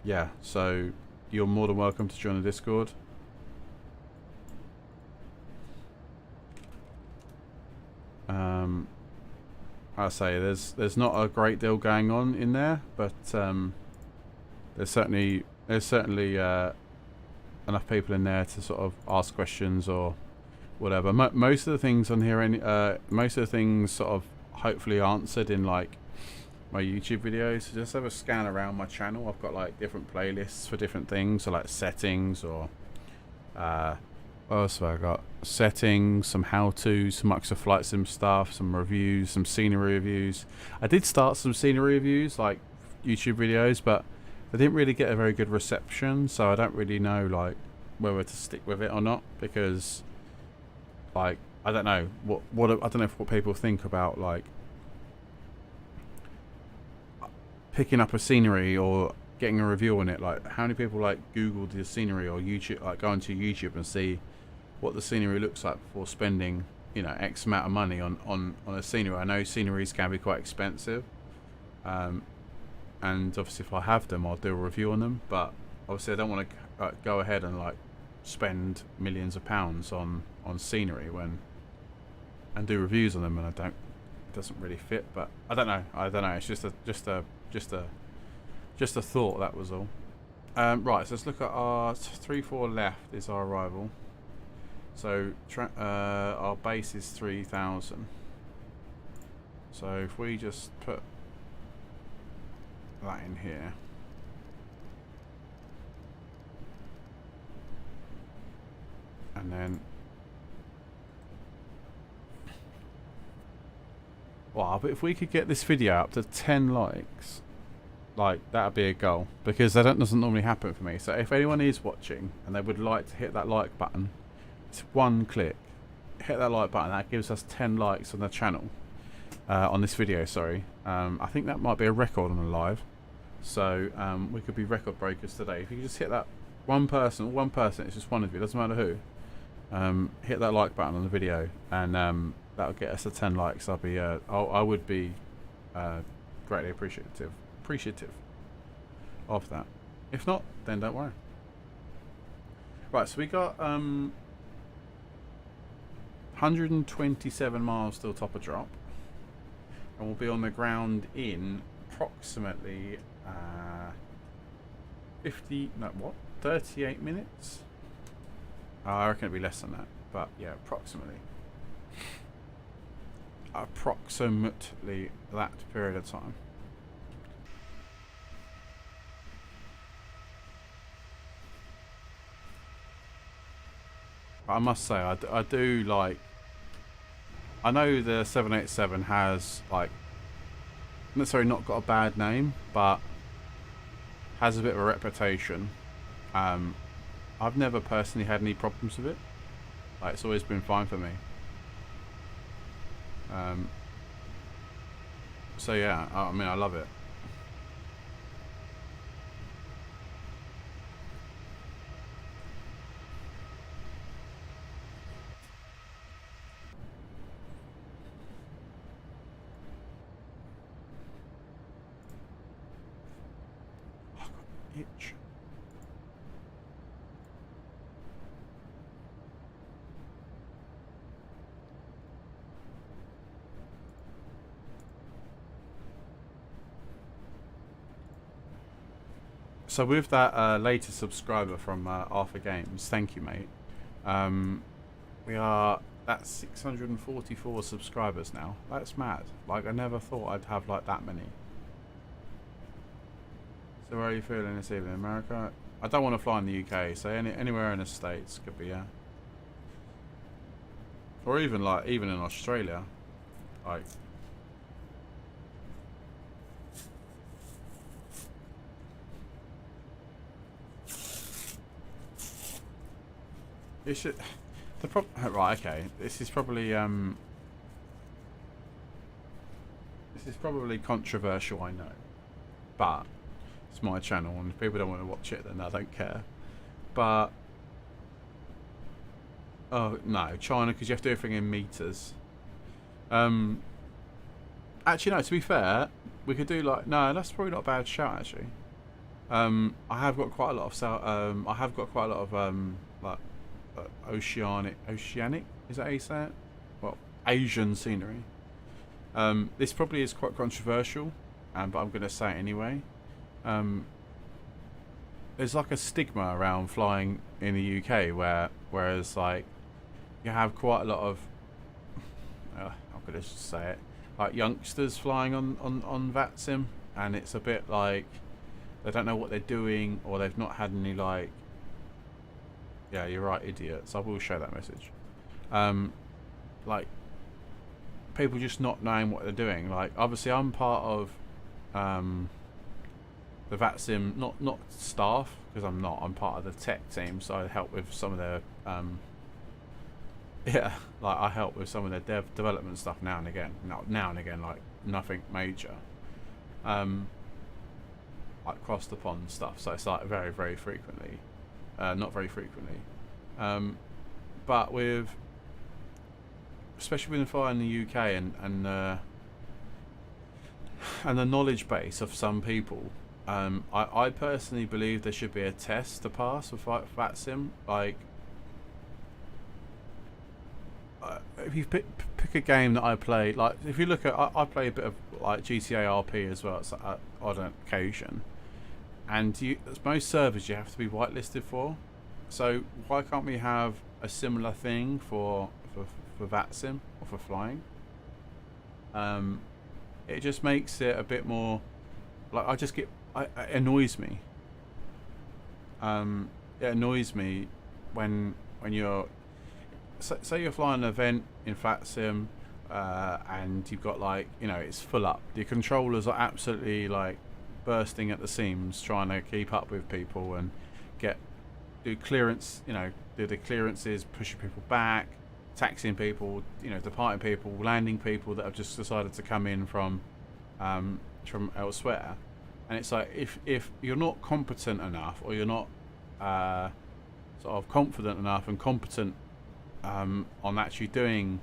Yeah, so you're more than welcome to join the Discord. I say there's not a great deal going on in there, but there's certainly enough people in there to sort of ask questions or whatever. Most of the things on here, most of the things sort of hopefully answered in like my YouTube videos. So just have a scan around my channel. I've got like different playlists for different things, so like settings or what else have I got? Settings, some how-tos, some Microsoft Flight Sim stuff, some reviews, some scenery reviews. I did start some scenery reviews, like YouTube videos, but they didn't really get a very good reception, so I don't really know like whether to stick with it or not, because like I don't know what I don't know what people think about like picking up a scenery or getting a review on it. Like how many people like Google the scenery or YouTube, like go onto YouTube and see what the scenery looks like before spending, you know, X amount of money on a scenery. I know sceneries can be quite expensive, and obviously if I have them I'll do a review on them, but obviously I don't want to go ahead and like spend millions of pounds on scenery and do reviews on them, and it doesn't really fit. But I don't know, it's just a thought, that was all. Right, so let's look at our 3-4 left is our arrival. So our base is 3,000. So if we just put that in here, and then wow, but if we could get this video up to 10 likes, like that'd be a goal, because that doesn't normally happen for me. So if anyone is watching and they would like to hit that like button, it's one click, hit that like button, that gives us 10 likes on the channel, on this video, sorry. I think that might be a record on the live, so we could be record breakers today. If you could just hit that one person, it's just one of you, doesn't matter who, hit that like button on the video, and that'll get us to 10 likes. I would be greatly appreciative of that. If not, then don't worry. Right, so we got 100 127 miles till top of drop, and we'll be on the ground in approximately 38 minutes. I reckon it'll be less than that, but yeah, approximately that period of time. But I must say, I do like. I know the 787 has like necessarily not got a bad name, but has a bit of a reputation. I've never personally had any problems with it. Like, it's always been fine for me. So yeah, I mean, I love it. Oh, I've got an itch. So with that latest subscriber from Arthur Games, thank you, mate. We are at 644 subscribers now. That's mad. Like, I never thought I'd have like that many. So where are you feeling this evening, America? I don't want to fly in the UK, so anywhere in the States could be, yeah. Or even in Australia, like. You should. Right. Okay. This is probably controversial. I know, but it's my channel, and if people don't want to watch it, then I don't care. But oh no, China, because you have to do everything in meters. Actually, no. To be fair, we could do like that's probably not a bad shout actually. I have got quite a lot of like. Oceanic, is that how you say it? Well, Asian scenery. This probably is quite controversial, but I'm going to say it anyway. There's like a stigma around flying in the UK, whereas like you have quite a lot of, I'm going to say it, like youngsters flying on Vatsim, and it's a bit like they don't know what they're doing, or they've not had any like. Yeah, you're right, idiots. I will show that message. Like, people just not knowing what they're doing. Like, obviously, I'm part of the Vatsim, not staff, because I'm not. I'm part of the tech team, so I help with some of their I help with some of their development stuff now and again. Now and again, like nothing major. Like across the pond stuff. So it's like very, very frequently. Not very frequently, but especially when flying in the UK and the knowledge base of some people, I personally believe there should be a test to pass with Vatsim. Like, if you pick a game that I play, like if you look at, I play a bit of like GTA RP as well. It's on occasion. And most servers you have to be whitelisted for, so why can't we have a similar thing for Vatsim or for flying? It just makes it a bit more like it annoys me. It annoys me when you're say you're flying an event in Vatsim and you've got like it's full up. Your controllers are absolutely like bursting at the seams, trying to keep up with people and do clearance, do the clearances, pushing people back, taxiing people, departing people, landing people that have just decided to come in from elsewhere. And it's like if you're not competent enough, or you're not sort of confident enough and competent on actually doing,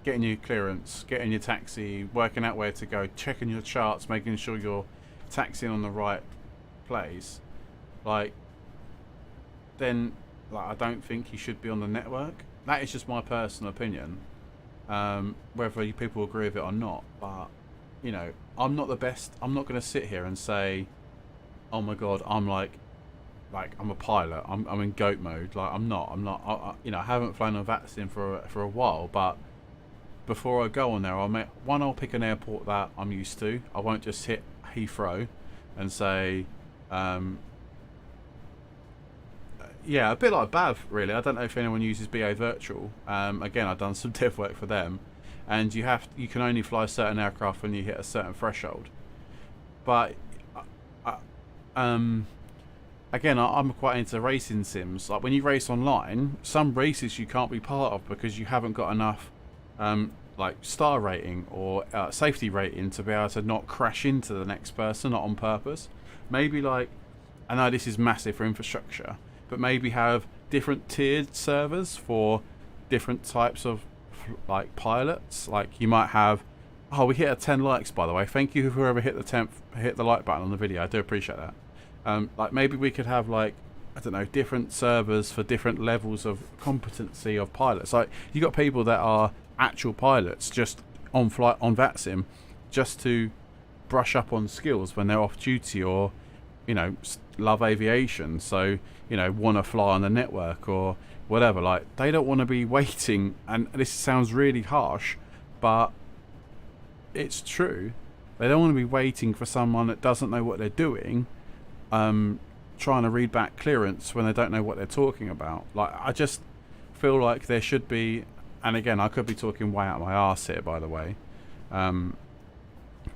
getting your clearance, getting your taxi, working out where to go, checking your charts, making sure you're taxiing on the right place, then I don't think you should be on the network. that is just my personal opinion. Whether people agree with it or not, but you know, I'm not the best. I'm not going to sit here and say, "Oh my God, I'm like I'm a pilot. I'm in goat mode." Like I'm not. You know, I haven't flown on Vatsim for a while, but before I go on there, I'll pick an airport that I'm used to. I won't just hit Heathrow and say, yeah, a bit like BAV, really. I don't know if anyone uses BA Virtual. Again, I've done some dev work for them, and you can only fly certain aircraft when you hit a certain threshold. But again, I'm quite into racing sims. Like when you race online, some races you can't be part of because you haven't got enough like star rating or safety rating to be able to not crash into the next person, not on purpose. Maybe like, I know this is massive for infrastructure, but maybe have different tiered servers for different types of like pilots. Like you might have, oh, we hit 10 likes, by the way. Thank you whoever hit the like button on the video. I do appreciate that. Like maybe we could have like, I don't know, different servers for different levels of competency of pilots. Like you got people that are actual pilots just on Vatsim just to brush up on skills when they're off duty, or you know, love aviation, so you know, want to fly on the network or whatever. Like they don't want to be waiting, and this sounds really harsh, but it's true. They don't want to be waiting for someone that doesn't know what they're doing, trying to read back clearance when they don't know what they're talking about. Like I just feel like there should be, and again, I could be talking way out of my arse here, by the way,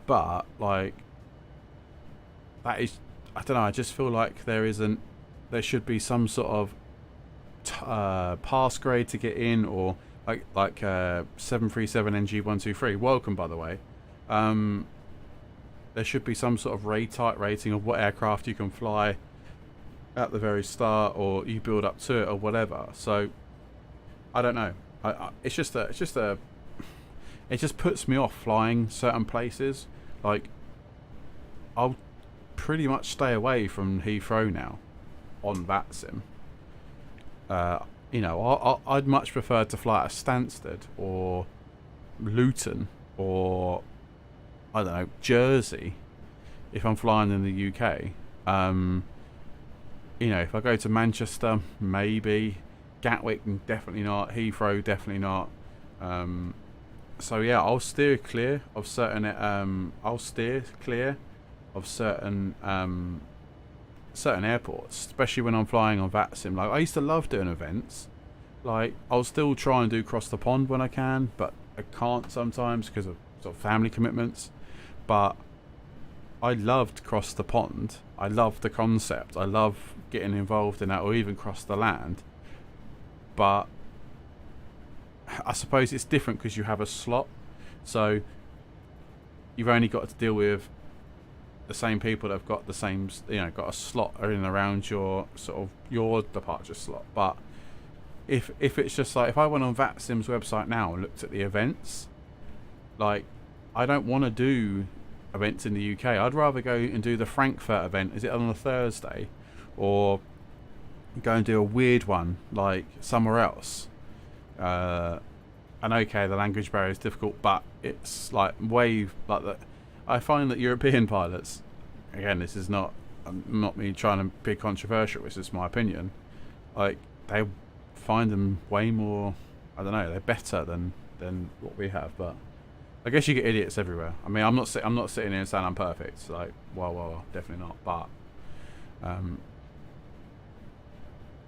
but like that is, I don't know, I just feel like there should be some sort of pass grade to get in, or like 737 NG123. Welcome, by the way. There should be some sort of type rating of what aircraft you can fly at the very start, or you build up to it, or whatever. So I don't know. It just puts me off flying certain places. Like I'll pretty much stay away from Heathrow now on Vatsim. You know, I'd much prefer to fly at Stansted or Luton or I don't know, Jersey if I'm flying in the UK. You know, if I go to Manchester, maybe. Gatwick, definitely not. Heathrow, definitely not. So yeah, I'll steer clear of certain certain airports, especially when I'm flying on Vatsim. Like I used to love doing events. Like I'll still try and do cross the pond when I can, but I can't sometimes because of sort of family commitments. But I loved cross the pond. I love the concept. I love getting involved in that, or even cross the land. But I suppose it's different because you have a slot, so you've only got to deal with the same people that have got the same, you know, got a slot in and around your sort of your departure slot. But if it's just like, if I went on Vatsim's website now and looked at the events, like I don't want to do events in the UK. I'd rather go and do the Frankfurt event. Is it on a Thursday, or go and do a weird one like somewhere else? And okay, the language barrier is difficult, but it's like I find that European pilots, again, this is not me trying to be controversial, it's just my opinion, like they find them way more, I don't know, they're better than what we have. But I guess you get idiots everywhere. I mean, I'm not sitting here and saying I'm perfect, like well, definitely not, but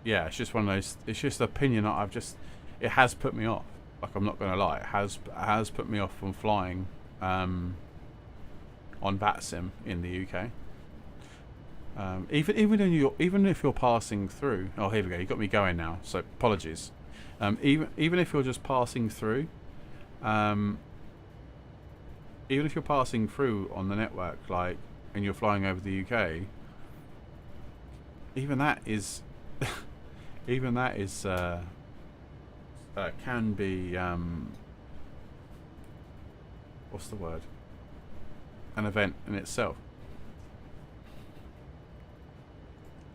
yeah, it's just one of those, it's just an opinion that it has put me off. Like I'm not gonna lie, it has put me off from flying on Vatsim in the UK. Even if you're passing through. Oh, here we go. You got me going now. So apologies. Even if you're just passing through, even if you're passing through on the network, like, and you're flying over the UK, even that is can be what's the word? An event in itself.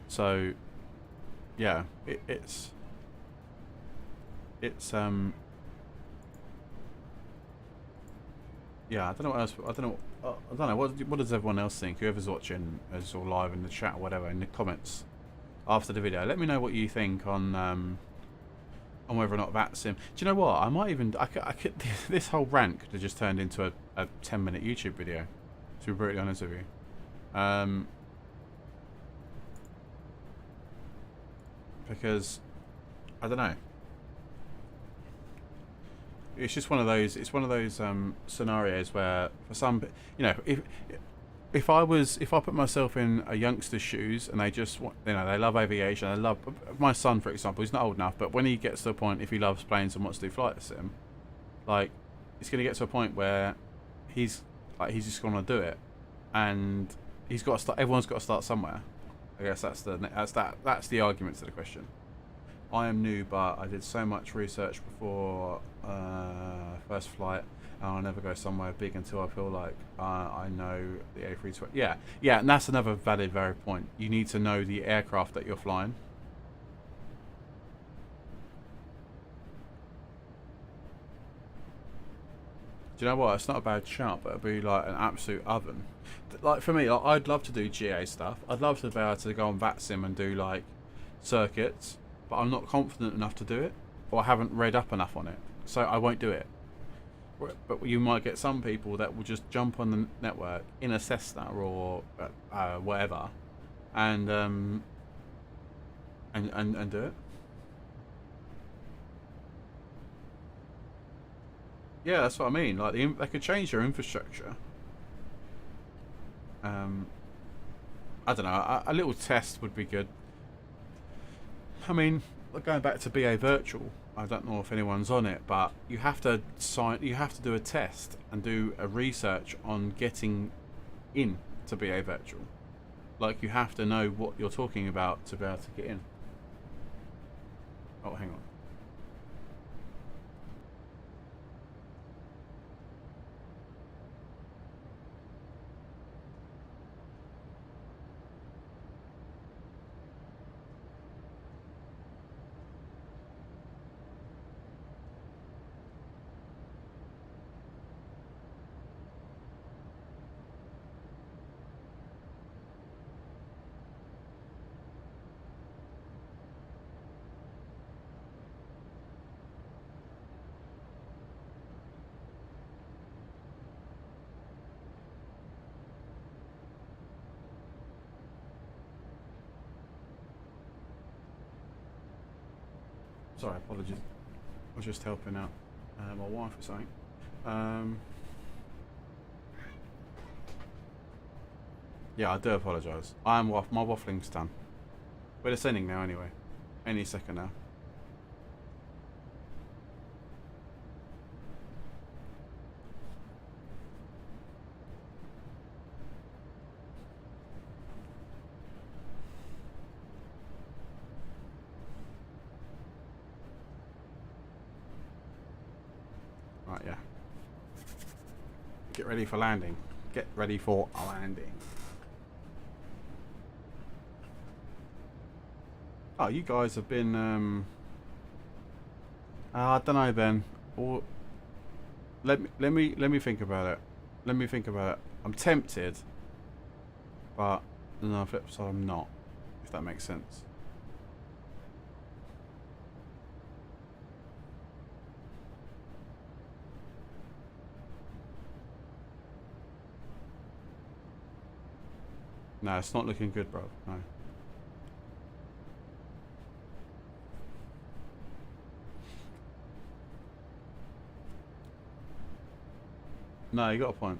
So yeah, it's yeah, I don't know what else. I don't know. I don't know. What does everyone else think? Whoever's watching us or live in the chat or whatever in the comments after the video, let me know what you think on whether or not Vatsim. Do you know what? I might even. I could this whole rant could have just turned into a 10-minute YouTube video. To be brutally honest with you, because I don't know. It's just one of those. It's one of those scenarios where, for some, you know, if I put myself in a youngster's shoes and they just want, you know, they love aviation. They love my son, for example. He's not old enough, but when he gets to a point, if he loves planes and wants to do flight sim, like, it's going to get to a point where he's just going to do it, and he's got to start. Everyone's got to start somewhere. I guess that's the argument to the question. I am new, but I did so much research before first flight, and I'll never go somewhere big until I feel like I know the A320. Yeah, and that's another very point. You need to know the aircraft that you're flying. Do you know what? It's not a bad shout, but it'd be like an absolute oven. Like for me, like, I'd love to do GA stuff. I'd love to be able to go on Vatsim and do like circuits, but I'm not confident enough to do it, or I haven't read up enough on it, so I won't do it. But you might get some people that will just jump on the network in a Cessna or whatever, and do it. Yeah, that's what I mean. Like they could change their infrastructure. I don't know. A little test would be good. I mean, going back to BA Virtual, I don't know if anyone's on it, but you have to do a test and do a research on getting in to BA Virtual. Like, you have to know what you're talking about to be able to get in. Oh, hang on. Sorry, apologies. I was just helping out my wife or something. Yeah, I do apologise. My waffling's done. But it's ending now anyway. Any second now. Right, yeah. Get ready for landing. Get ready for a landing. Oh, you guys have been I don't know, Ben. Or let me think about it. Let me think about it. I'm tempted, but on the flip side, I'm not. If that makes sense. No, it's not looking good, bro. No. No, you got a point.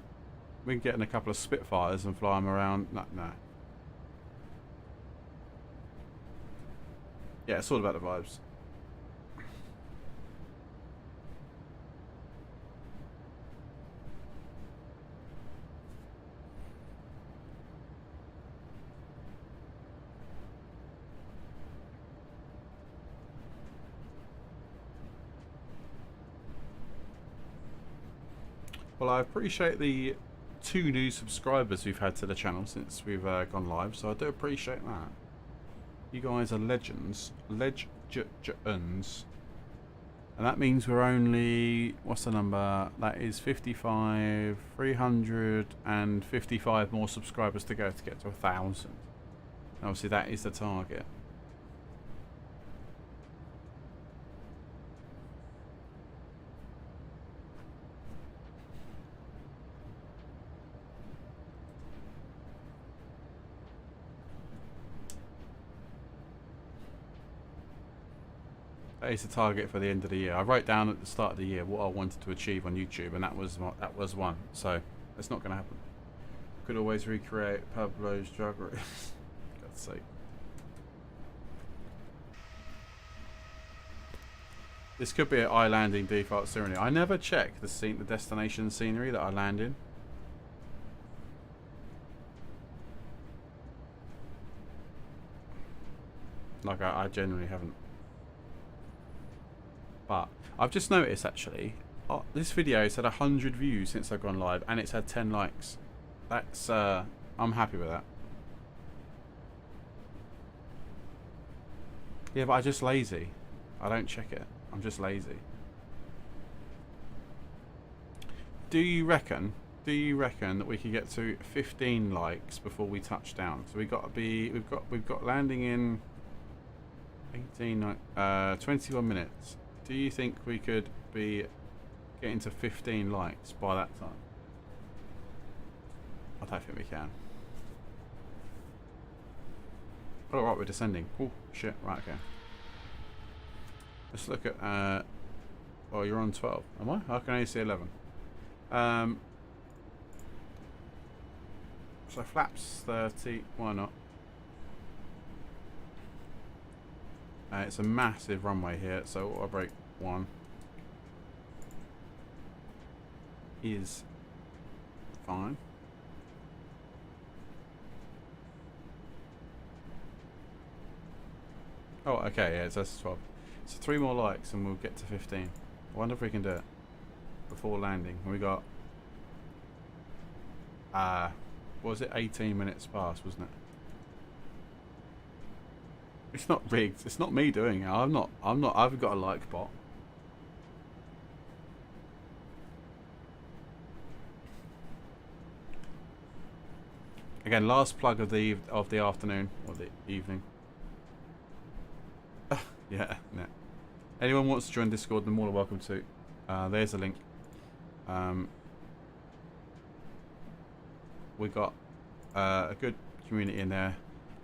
We can get in a couple of Spitfires and fly them around. No. Yeah, it's all about the vibes. Well, I appreciate the 2 new subscribers we've had to the channel since we've gone live, so I do appreciate that. You guys are legends. Legends. And that means we're only, what's the number? That is 55, 355 more subscribers to go to get to 1,000. Obviously that is the target. That is the target for the end of the year. I wrote down at the start of the year what I wanted to achieve on YouTube, and that was one. So it's not going to happen. Could always recreate Pablo's drug race. God's sake. This could be an eye landing default scenery. I never check the destination scenery that I land in. Like I generally haven't. But I've just noticed actually, this video has had 100 views since I've gone live, and it's had 10 likes. That's I'm happy with that. Yeah, but I'm just lazy. I don't check it. I'm just lazy. Do you reckon that we could get to 15 likes before we touch down? So we've got landing in 21 minutes. Do you think we could be getting to 15 likes by that time? I don't think we can. Oh, right, we're descending. Oh, shit. Right, okay. Let's look at... oh, you're on 12. Am I? I can only see 11. So flaps 30. Why not? It's a massive runway here, so auto brake 1 is fine. Oh, okay, yeah, it's 12. So 3 more likes and we'll get to 15. I wonder if we can do it before landing. We got, what was it, 18 minutes past, wasn't it? It's not rigged. It's not me doing it. I've got a like bot. Again, last plug of the afternoon or the evening. Yeah, no. Anyone wants to join Discord, they're more than welcome to. There's a link. We got a good community in there.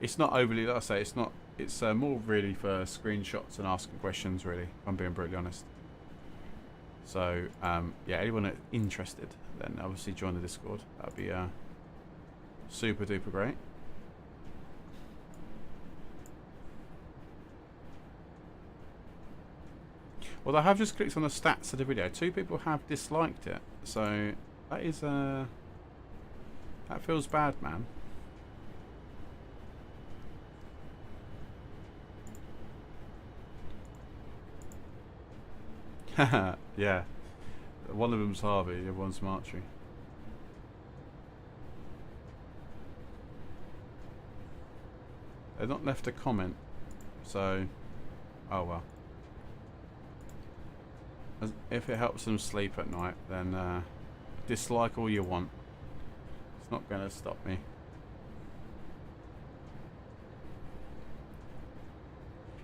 It's not overly, like I say, it's not. It's more really for screenshots and asking questions, really, if I'm being brutally honest. So, yeah, anyone that's interested, then obviously join the Discord. That'd be super duper great. Well, I have just clicked on the stats of the video. 2 people have disliked it. So, that is, that feels bad, man. Yeah, one of them's Harvey, the other one's Martree. They've not left a comment, so oh well. If it helps them sleep at night, then dislike all you want. It's not going to stop me.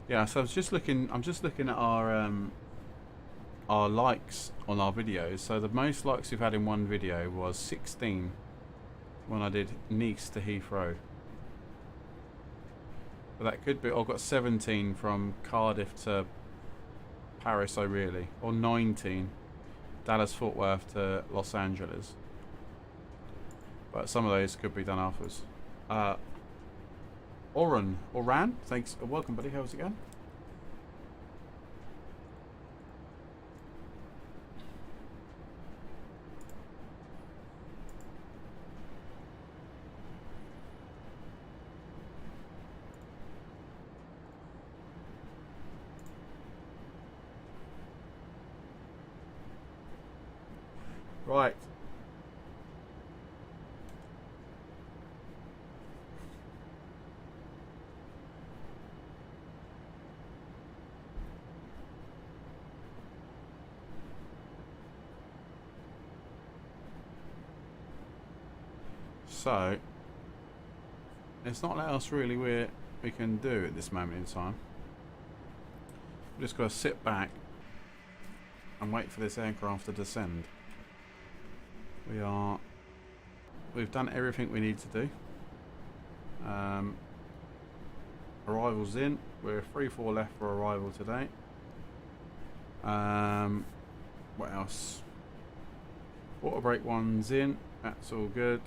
Yeah, so I'm just looking at our likes on our videos. So the most likes we've had in one video was 16 when I did Nice to Heathrow. But that could be, I've got 17 from Cardiff to Paris O'Reilly, or 19 Dallas Fort Worth to Los Angeles. But some of those could be done afterwards. Oran, thanks, welcome buddy, how's it going? Right. So there's not else really we can do at this moment in time. We're just got to sit back and wait for this aircraft to descend. We've done everything we need to do. Arrivals in. We're 3-4 left for arrival today. What else? Water brake one's in. That's all good.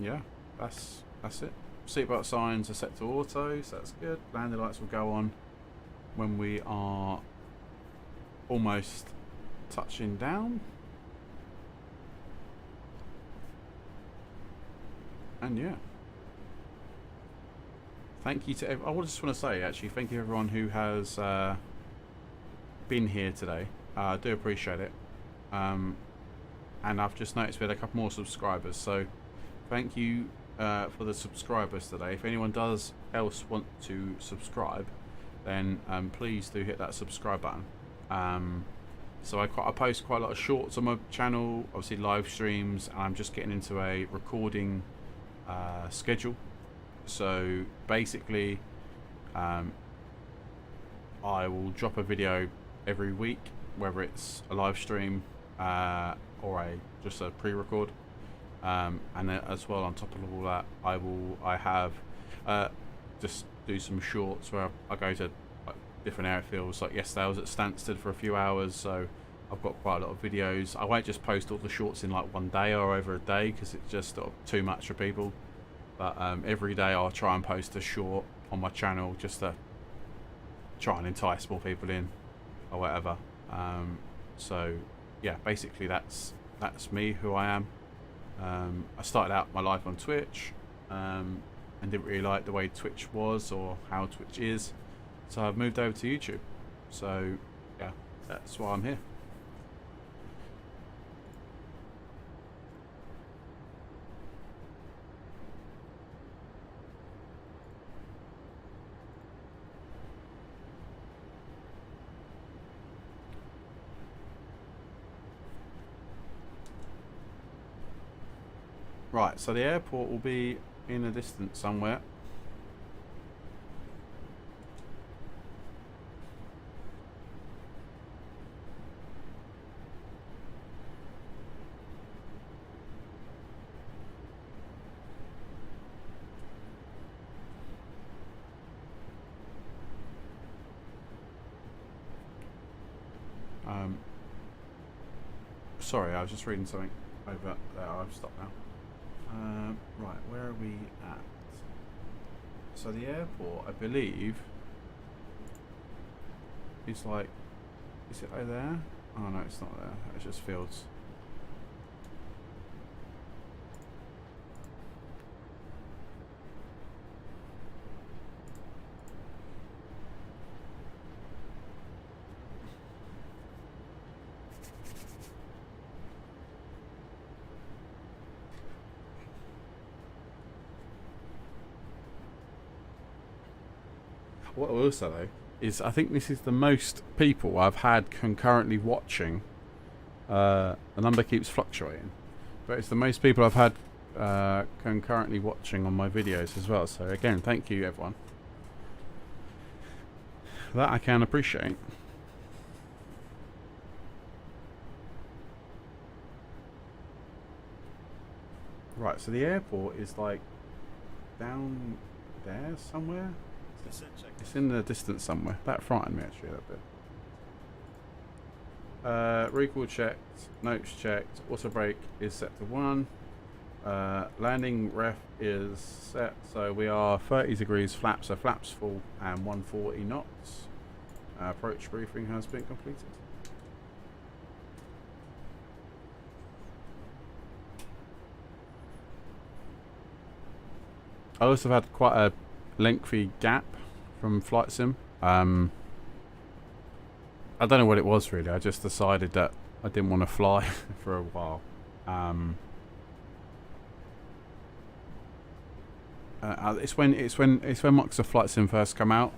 Yeah, that's it. Seatbelt signs are set to auto, so that's good. Landing lights will go on when we are almost touching down. And yeah, thank you to I just want to say actually thank you everyone who has been here today. I do appreciate it. And I've just noticed we had a couple more subscribers, so thank you for the subscribers today. If anyone does else want to subscribe, then please do hit that subscribe button. So I post quite a lot of shorts on my channel, obviously live streams, and I'm just getting into a recording schedule. So basically I will drop a video every week, whether it's a live stream or just a pre-record, and then as well on top of all that I have just do some shorts where I go to different airfields. Like yesterday I was at Stansted for a few hours, so I've got quite a lot of videos. I won't just post all the shorts in like one day or over a day because it's just sort of too much for people, but every day I'll try and post a short on my channel just to try and entice more people in or whatever. So yeah, basically that's me, who I am. I started out my life on Twitch and didn't really like the way Twitch was or how Twitch is, so I've moved over to YouTube. So yeah, that's why I'm here. Right, so the airport will be in the distance somewhere. Sorry, I was just reading something over there. I've stopped now. Right, where are we at? So the airport, I believe, is like, is it over there? Oh no, it's not there. It's just fields. What I will say though is I think this is the most people I've had concurrently watching. The number keeps fluctuating, but it's the most people I've had concurrently watching on my videos as well. So again, thank you everyone. That I can appreciate. Right, so the airport is like down there somewhere. It's in the distance somewhere. That frightened me actually a little bit. Recall checked, notes checked, auto brake is set to 1. Landing ref is set, so we are 30 degrees flaps, so flaps full and 140 knots. Approach briefing has been completed. I also had quite a lengthy gap from flight sim. I don't know what it was really. I just decided that I didn't want to fly for a while. It's when Microsoft Flight Sim first come out.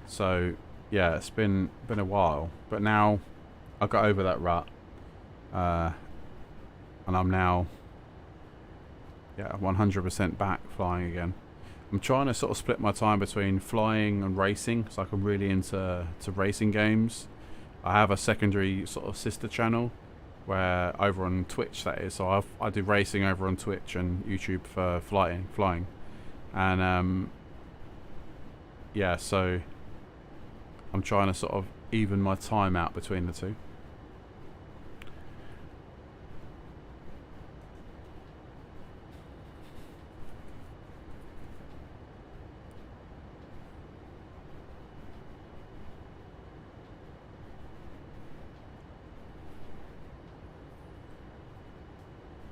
So yeah, it's been a while, but now I got over that rut, and I'm now 100% back flying again. I'm trying to sort of split my time between flying and racing, because I'm really into racing games. I have a secondary sort of sister channel where over on Twitch, that is. So I do racing over on Twitch and YouTube for flying, and yeah. So I'm trying to sort of even my time out between the two.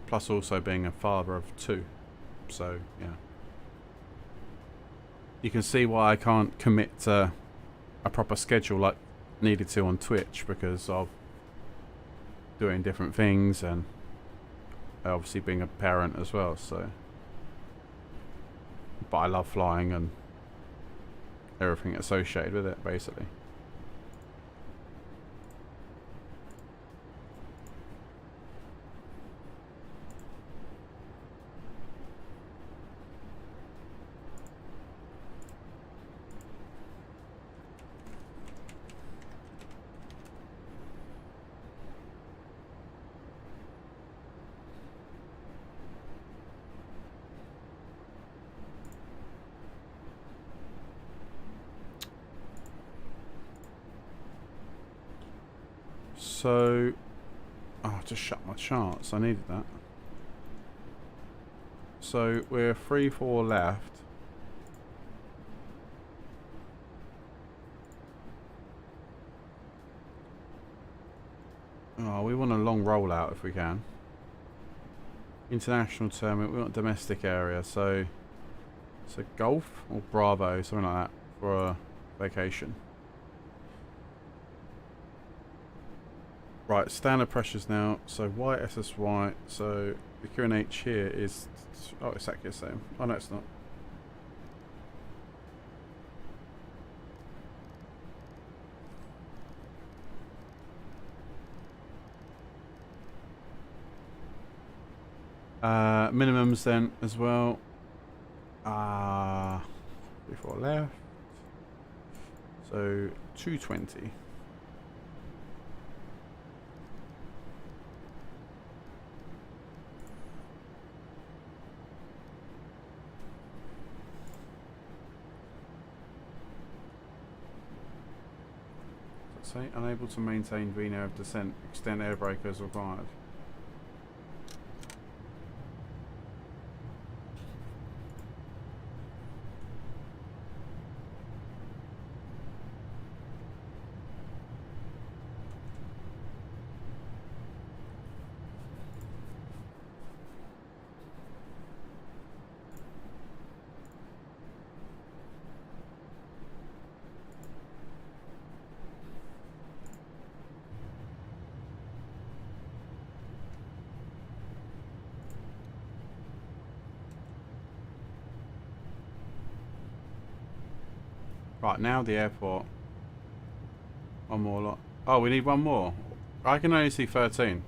Plus also being a father of 2. So, yeah. You can see why I can't commit to a proper schedule like needed to on Twitch, because of doing different things and obviously being a parent as well, so. But I love flying and everything associated with it, basically. So, oh, I just shut my charts. I needed that. So we're 3-4 left. Oh, we want a long rollout if we can. International terminal. We want domestic area. So Golf or Bravo, something like that, for a vacation. Right, standard pressures now. So YSSY. So the QNH here is, oh, it's exactly the same. Oh no, it's not. Minimums then as well. Before left. So 220. Say unable to maintain VNAV descent. Extend air brake as required. Right, now the airport. One more lot. Oh, we need one more. I can only see 13.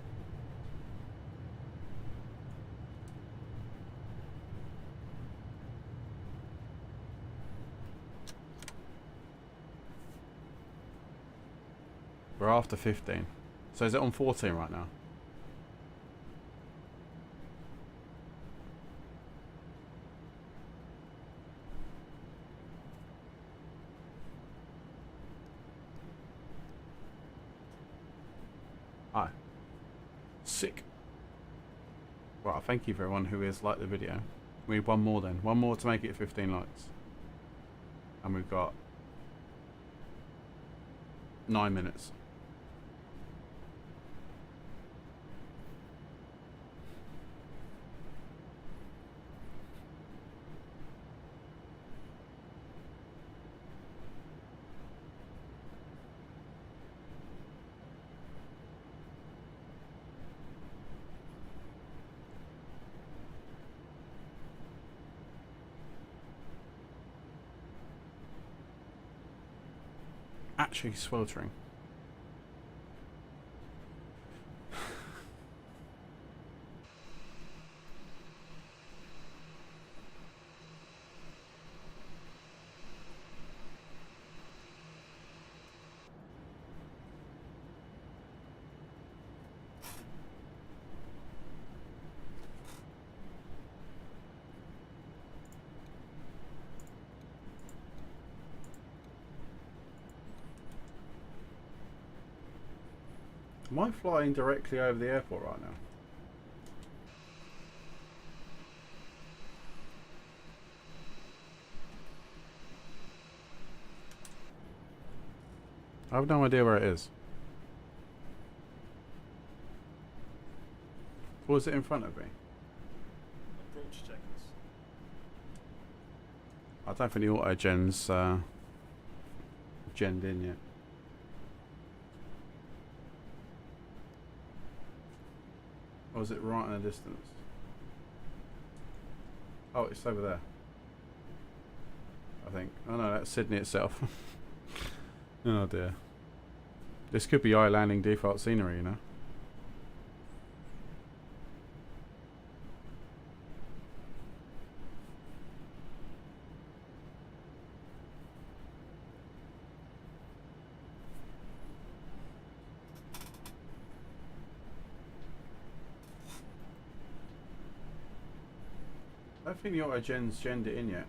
We're after 15. So is it on 14 right now? Hi. Sick. Well, thank you for everyone who has liked the video. We need one more then. One more to make it 15 likes. And we've got 9 minutes. Actually sweltering. Am I flying directly over the airport right now? I have no idea where it is. Or is it in front of me? Approach checklist. I don't think the auto-gen's genned in yet. Or is it right in the distance? Oh, it's over there. I think. Oh no, that's Sydney itself. Oh dear. This could be landing default scenery, you know. I don't think the auto-gen's genned it in yet.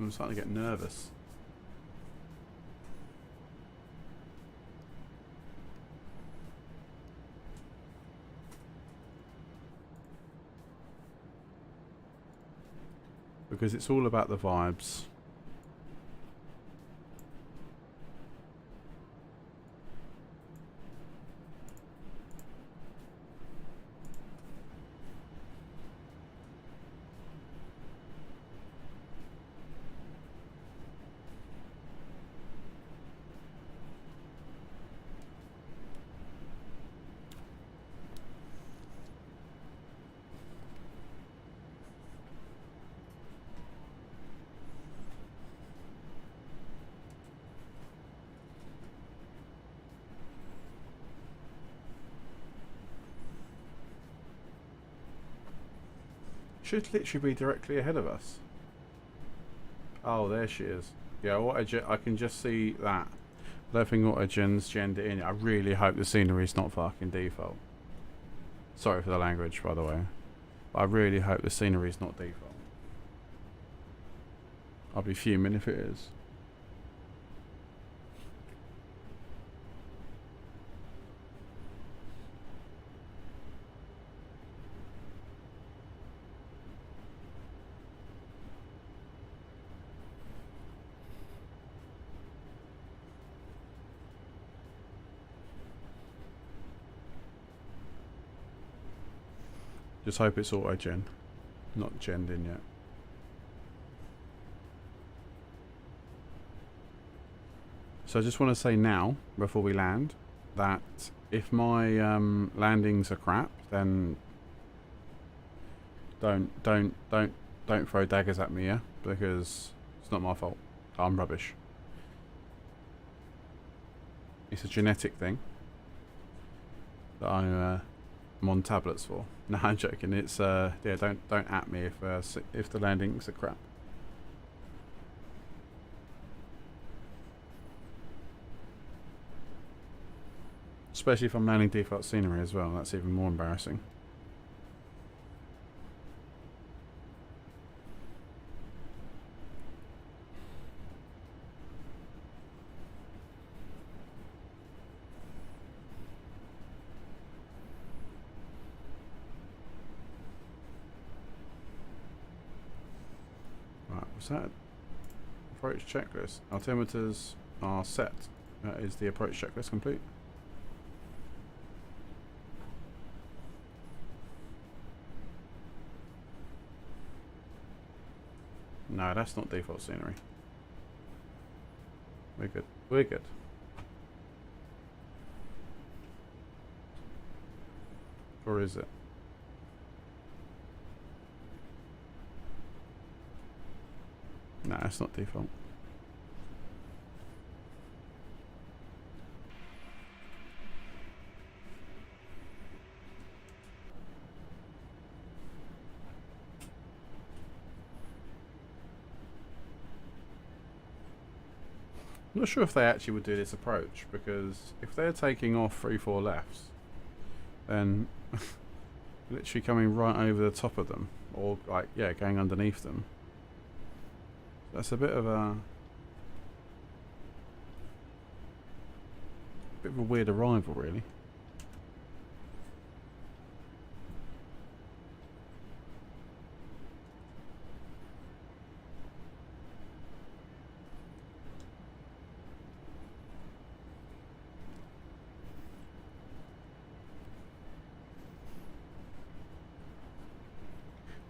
I'm starting to get nervous. Because it's all about the vibes. Should literally be directly ahead of us. Oh, there she is. Yeah, I can just see that. I don't think auto-gen's genned it in. I really hope the scenery's not fucking default. Sorry for the language, by the way. But I really hope the scenery's not default. I'll be fuming if it is. Just hope it's auto-gen, not genned in yet. So I just want to say now, before we land, that if my landings are crap, then don't throw daggers at me, yeah? Because it's not my fault. I'm rubbish. It's a genetic thing that I'm on tablets for. No, I'm joking. It's yeah, don't at me if the landings are crap. Especially if I'm landing default scenery as well. That's even more embarrassing. What's that? Approach checklist. Altimeters are set. That is the approach checklist complete. No, that's not default scenery. We're good. We're good. Or is it? No, it's not default. I'm not sure if they actually would do this approach, because if they're taking off 3-4 lefts, then literally coming right over the top of them, or like, yeah, going underneath them. That's a bit of a weird arrival, really.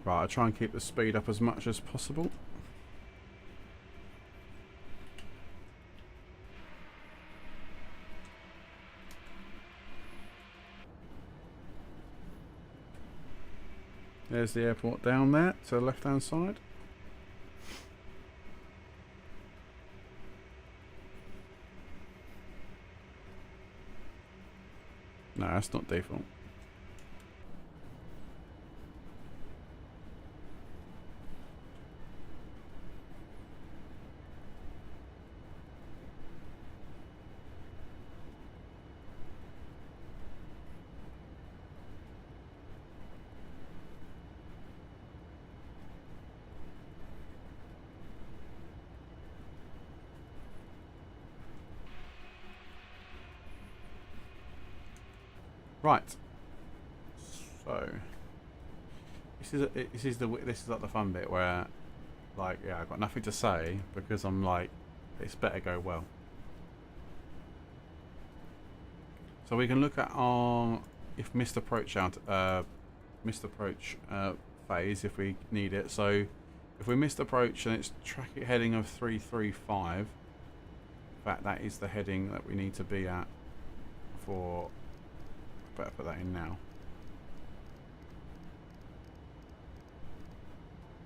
Right, I'll try and keep the speed up as much as possible. There's the airport down there to the left hand side. No, that's not default. Right. So this is like the fun bit where, like, yeah, I've got nothing to say because I'm like, it's better go well. So we can look at our missed approach phase if we need it. So if we missed approach and it's traffic heading of 335, in fact that is the heading that we need to be at for. Better put that in now.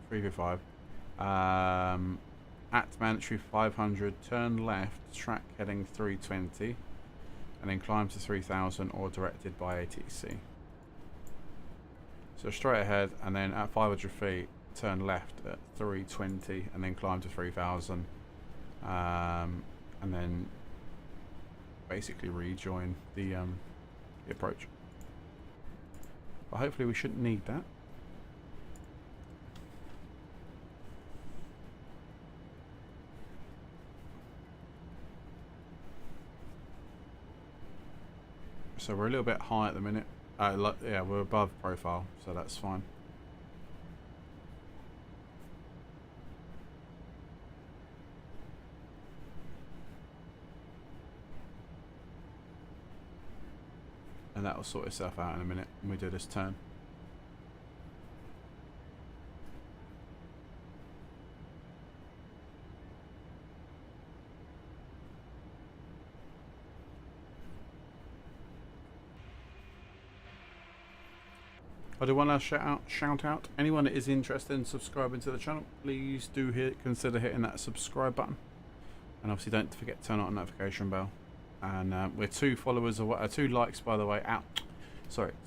355. At mandatory 500, turn left, track heading 320, and then climb to 3000 or directed by ATC. So straight ahead, and then at 500 feet, turn left at 320, and then climb to 3000, and then basically rejoin the approach. But hopefully we shouldn't need that. So we're a little bit high at the minute. Yeah, we're above profile, so that's fine. And that will sort itself out in a minute when we do this turn. I do want to shout out anyone that is interested in subscribing to the channel. Please do consider hitting that subscribe button, and obviously don't forget to turn on the notification bell. And we're 2 followers away, 2 likes by the way.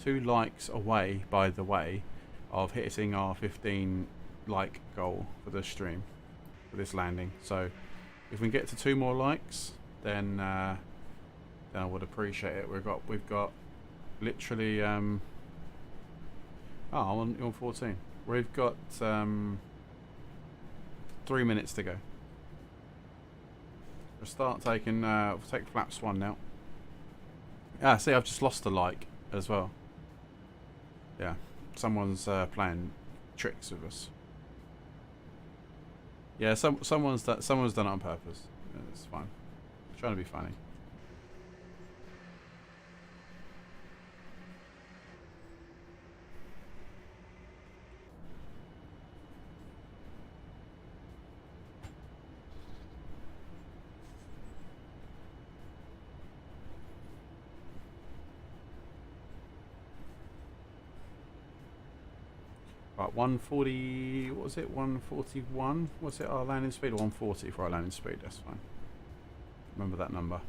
2 likes away by the way of hitting our 15 like goal for the stream, for this landing. So if we can get to 2 more likes, then I would appreciate it. We've got literally you're on 14. We've got 3 minutes to go. We'll start taking, we'll take flaps 1 now. Ah, see, I've just lost a like as well. Yeah, someone's playing tricks with us. Yeah, someone's done it on purpose. It's fine. I'm trying to be funny. Right, 140, what was it, 141? What's it, our landing speed? 140 for our landing speed, that's fine. Remember that number.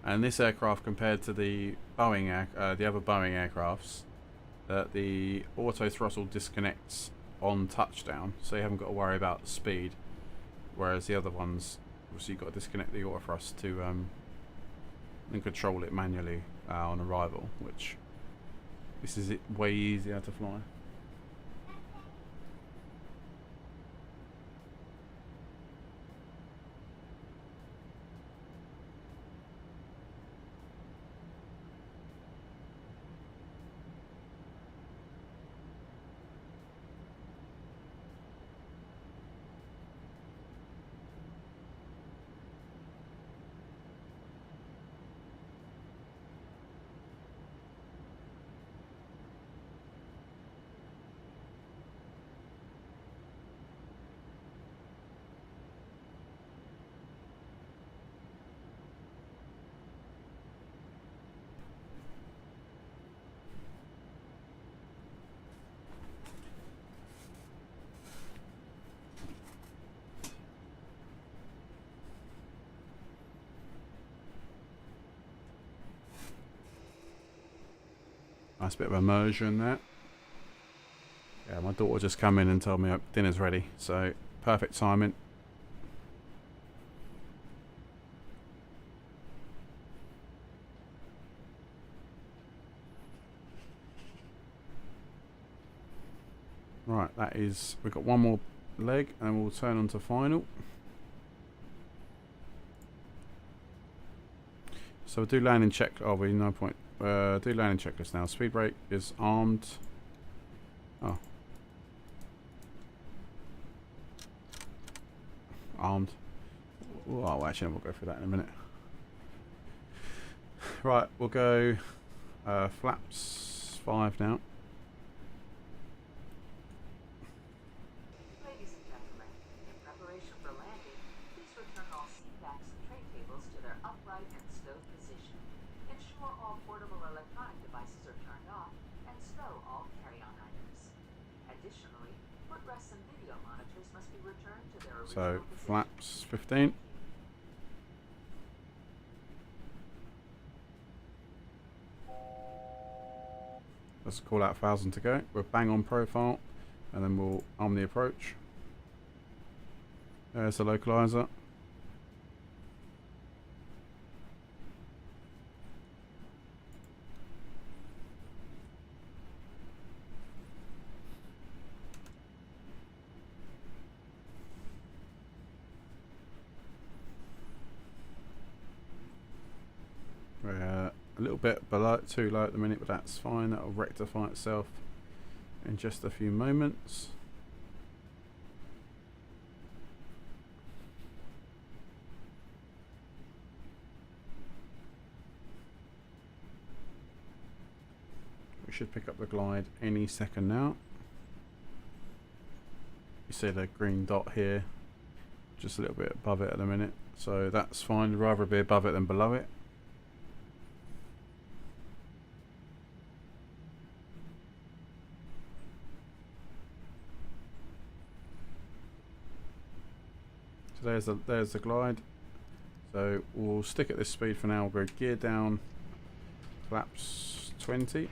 And this aircraft compared to the Boeing the other Boeing aircrafts, the auto throttle disconnects on touchdown, so you haven't got to worry about the speed, whereas the other ones Obviously you've got to disconnect the auto thrust to and control it manually on arrival, which this is it way easier to fly. Nice bit of immersion there. Yeah, my daughter just come in and told me dinner's ready, so perfect timing. Right, that is, we've got one more leg and we'll turn on to final. So we'll do landing check, oh we no point, do landing checklist now. Speed brake is armed. Oh. Armed. Oh, actually we'll go through that in a minute. Right, we'll go flaps 5 now. Ladies and gentlemen, in preparation for landing, please return all seat backs and tray tables to their upright and stowed position. Ensure all portable electronic devices are turned off and stow all carry-on items. Additionally, footrests and video monitors must be returned to their original So position. flaps 15. Let's call out 1,000 to go. We'll bang on profile and then we'll arm the approach. There's the localizer. We're a little bit below, too low at the minute, but that's fine. That'll rectify itself in just a few moments. We should pick up the glide any second now. You see the green dot here, just a little bit above it at the minute, so that's fine. I'd rather be above it than below it. So there's the glide. So we'll stick at this speed for now. We'll go gear down, flaps 20.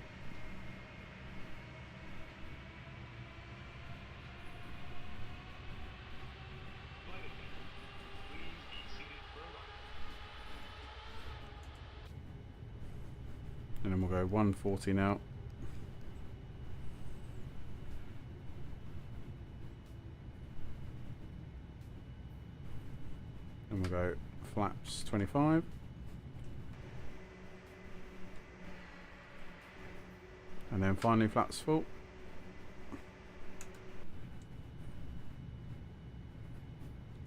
And then we'll go 140 now. And we'll go flaps 25. And then finally flaps full.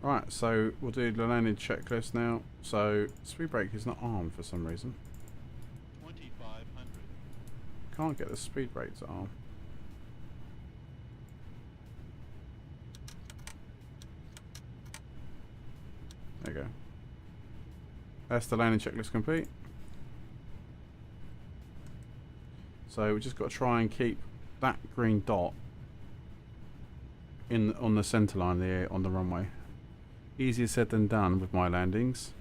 Right, so we'll do the landing checklist now. So speed brake is not armed for some reason. 2500. Can't get the speed brake to arm. There you go. That's the landing checklist complete. So we just got to try and keep that green dot in on the center line there on the runway. Easier said than done with my landings.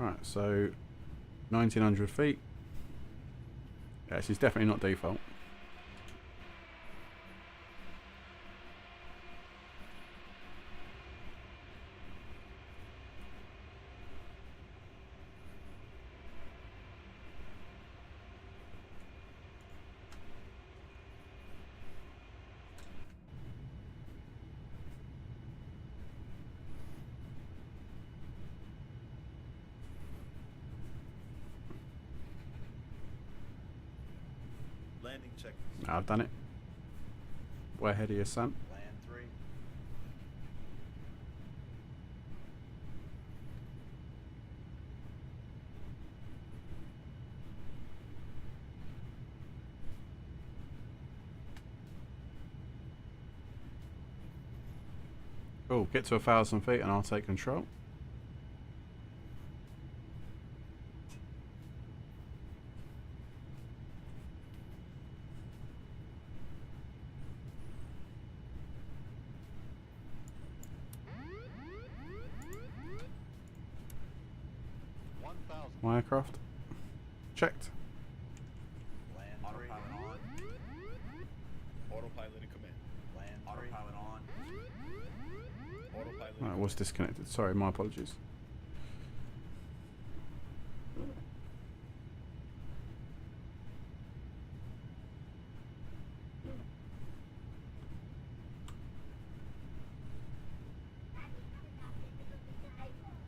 Right, so 1900 feet. Yeah, this is definitely not default. Landing check. No, I've done it. Way ahead of your son. Land 3. Cool, get to 1,000 feet and I'll take control. My aircraft. Checked. Land 3. Autopilot on. Autopilot in command. Land 3. Autopilot on. Autopilot. Right, I was disconnected. Sorry, my apologies.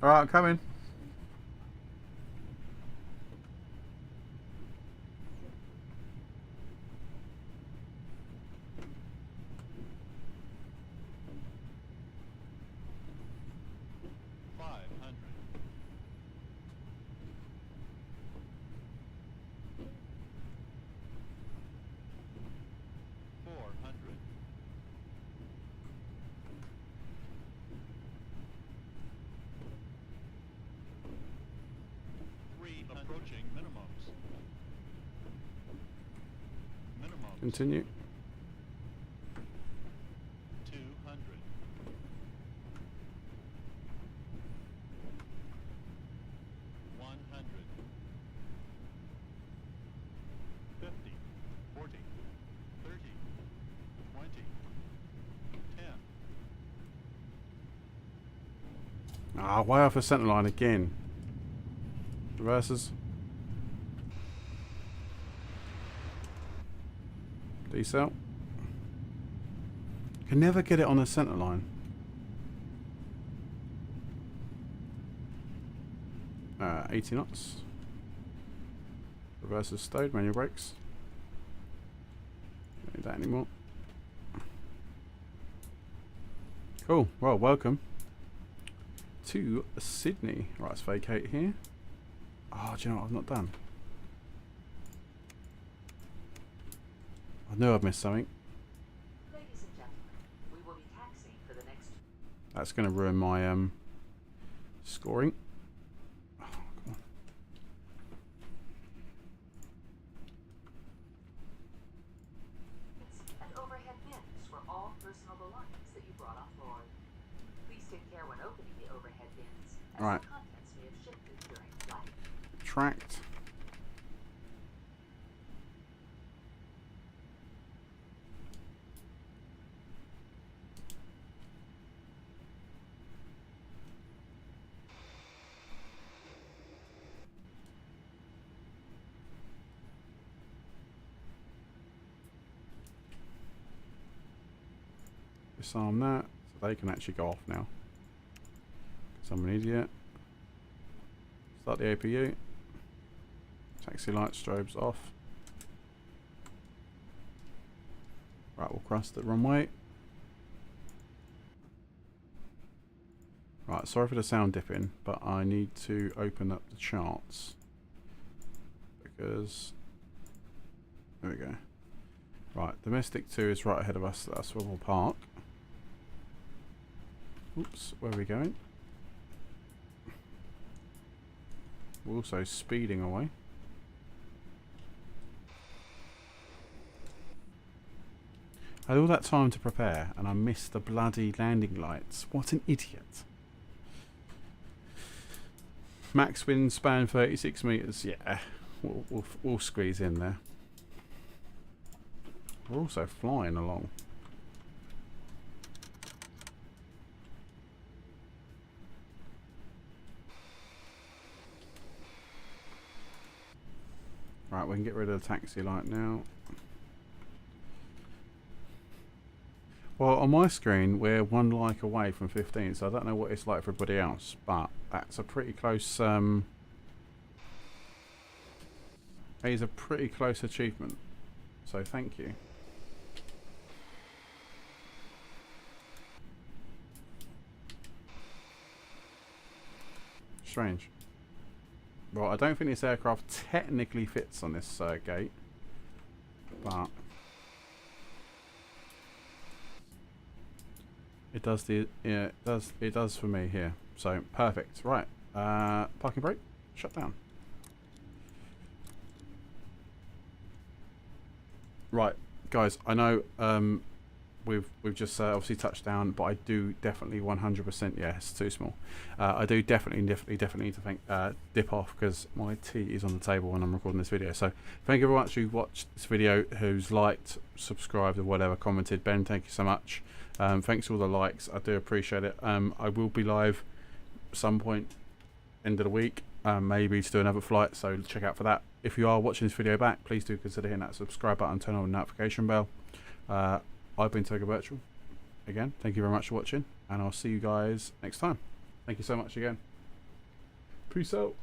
Alright, I'm coming. Approaching minimums. Minimums. Continue. 200. 100. 50. 40. 30. 20. 10. Ah, way off the centre line again. Reverses. Decel. Can never get it on the centre line. 80 knots. Reverses stowed, manual brakes. Don't need that anymore. Cool, well, welcome to Sydney. Right, let's vacate here. Oh, do you know what I've not done? I knew I'd missed something. Ladies and gentlemen, we will be taxiing for the next. That's going to ruin my scoring. Oh, come on. And overhead bins for all personal belongings that you brought on board. Please take care when opening the overhead bins, as Right. the contents may have shifted during flight. Tracked. Disarm that, so they can actually go off now. 'Cause I'm an idiot. Start the APU. Taxi light strobes off. Right, we'll cross the runway. Right, sorry for the sound dipping, but I need to open up the charts. Because... there we go. Right, domestic 2 is right ahead of us, that's where we'll park. Oops, where are we going? We're also speeding away. I had all that time to prepare and I missed the bloody landing lights. What an idiot. Max wingspan 36 meters. Yeah, we'll squeeze in there. We're also flying along. Right, we can get rid of the taxi light now. Well, on my screen, we're 1 like away from 15, so I don't know what it's like for everybody else, but that's a pretty close. It is a pretty close achievement. So thank you. Strange. Well, I don't think this aircraft technically fits on this gate, but it does it does for me here. So perfect. Right, parking brake, shut down. Right, guys, I know we've just obviously touched down, but I do definitely 100%. Yeah, it's too small. I do definitely need to thank dip off because my tea is on the table when I'm recording this video. So thank you very much who watched this video, who's liked, subscribed, or whatever, commented. Ben, thank you so much. Thanks for all the likes. I do appreciate it. I will be live some point end of the week, maybe to do another flight. So check out for that. If you are watching this video back, please do consider hitting that subscribe button, turn on the notification bell. I've been Toga Virtual. Again, thank you very much for watching, and I'll see you guys next time. Thank you so much again. Peace out.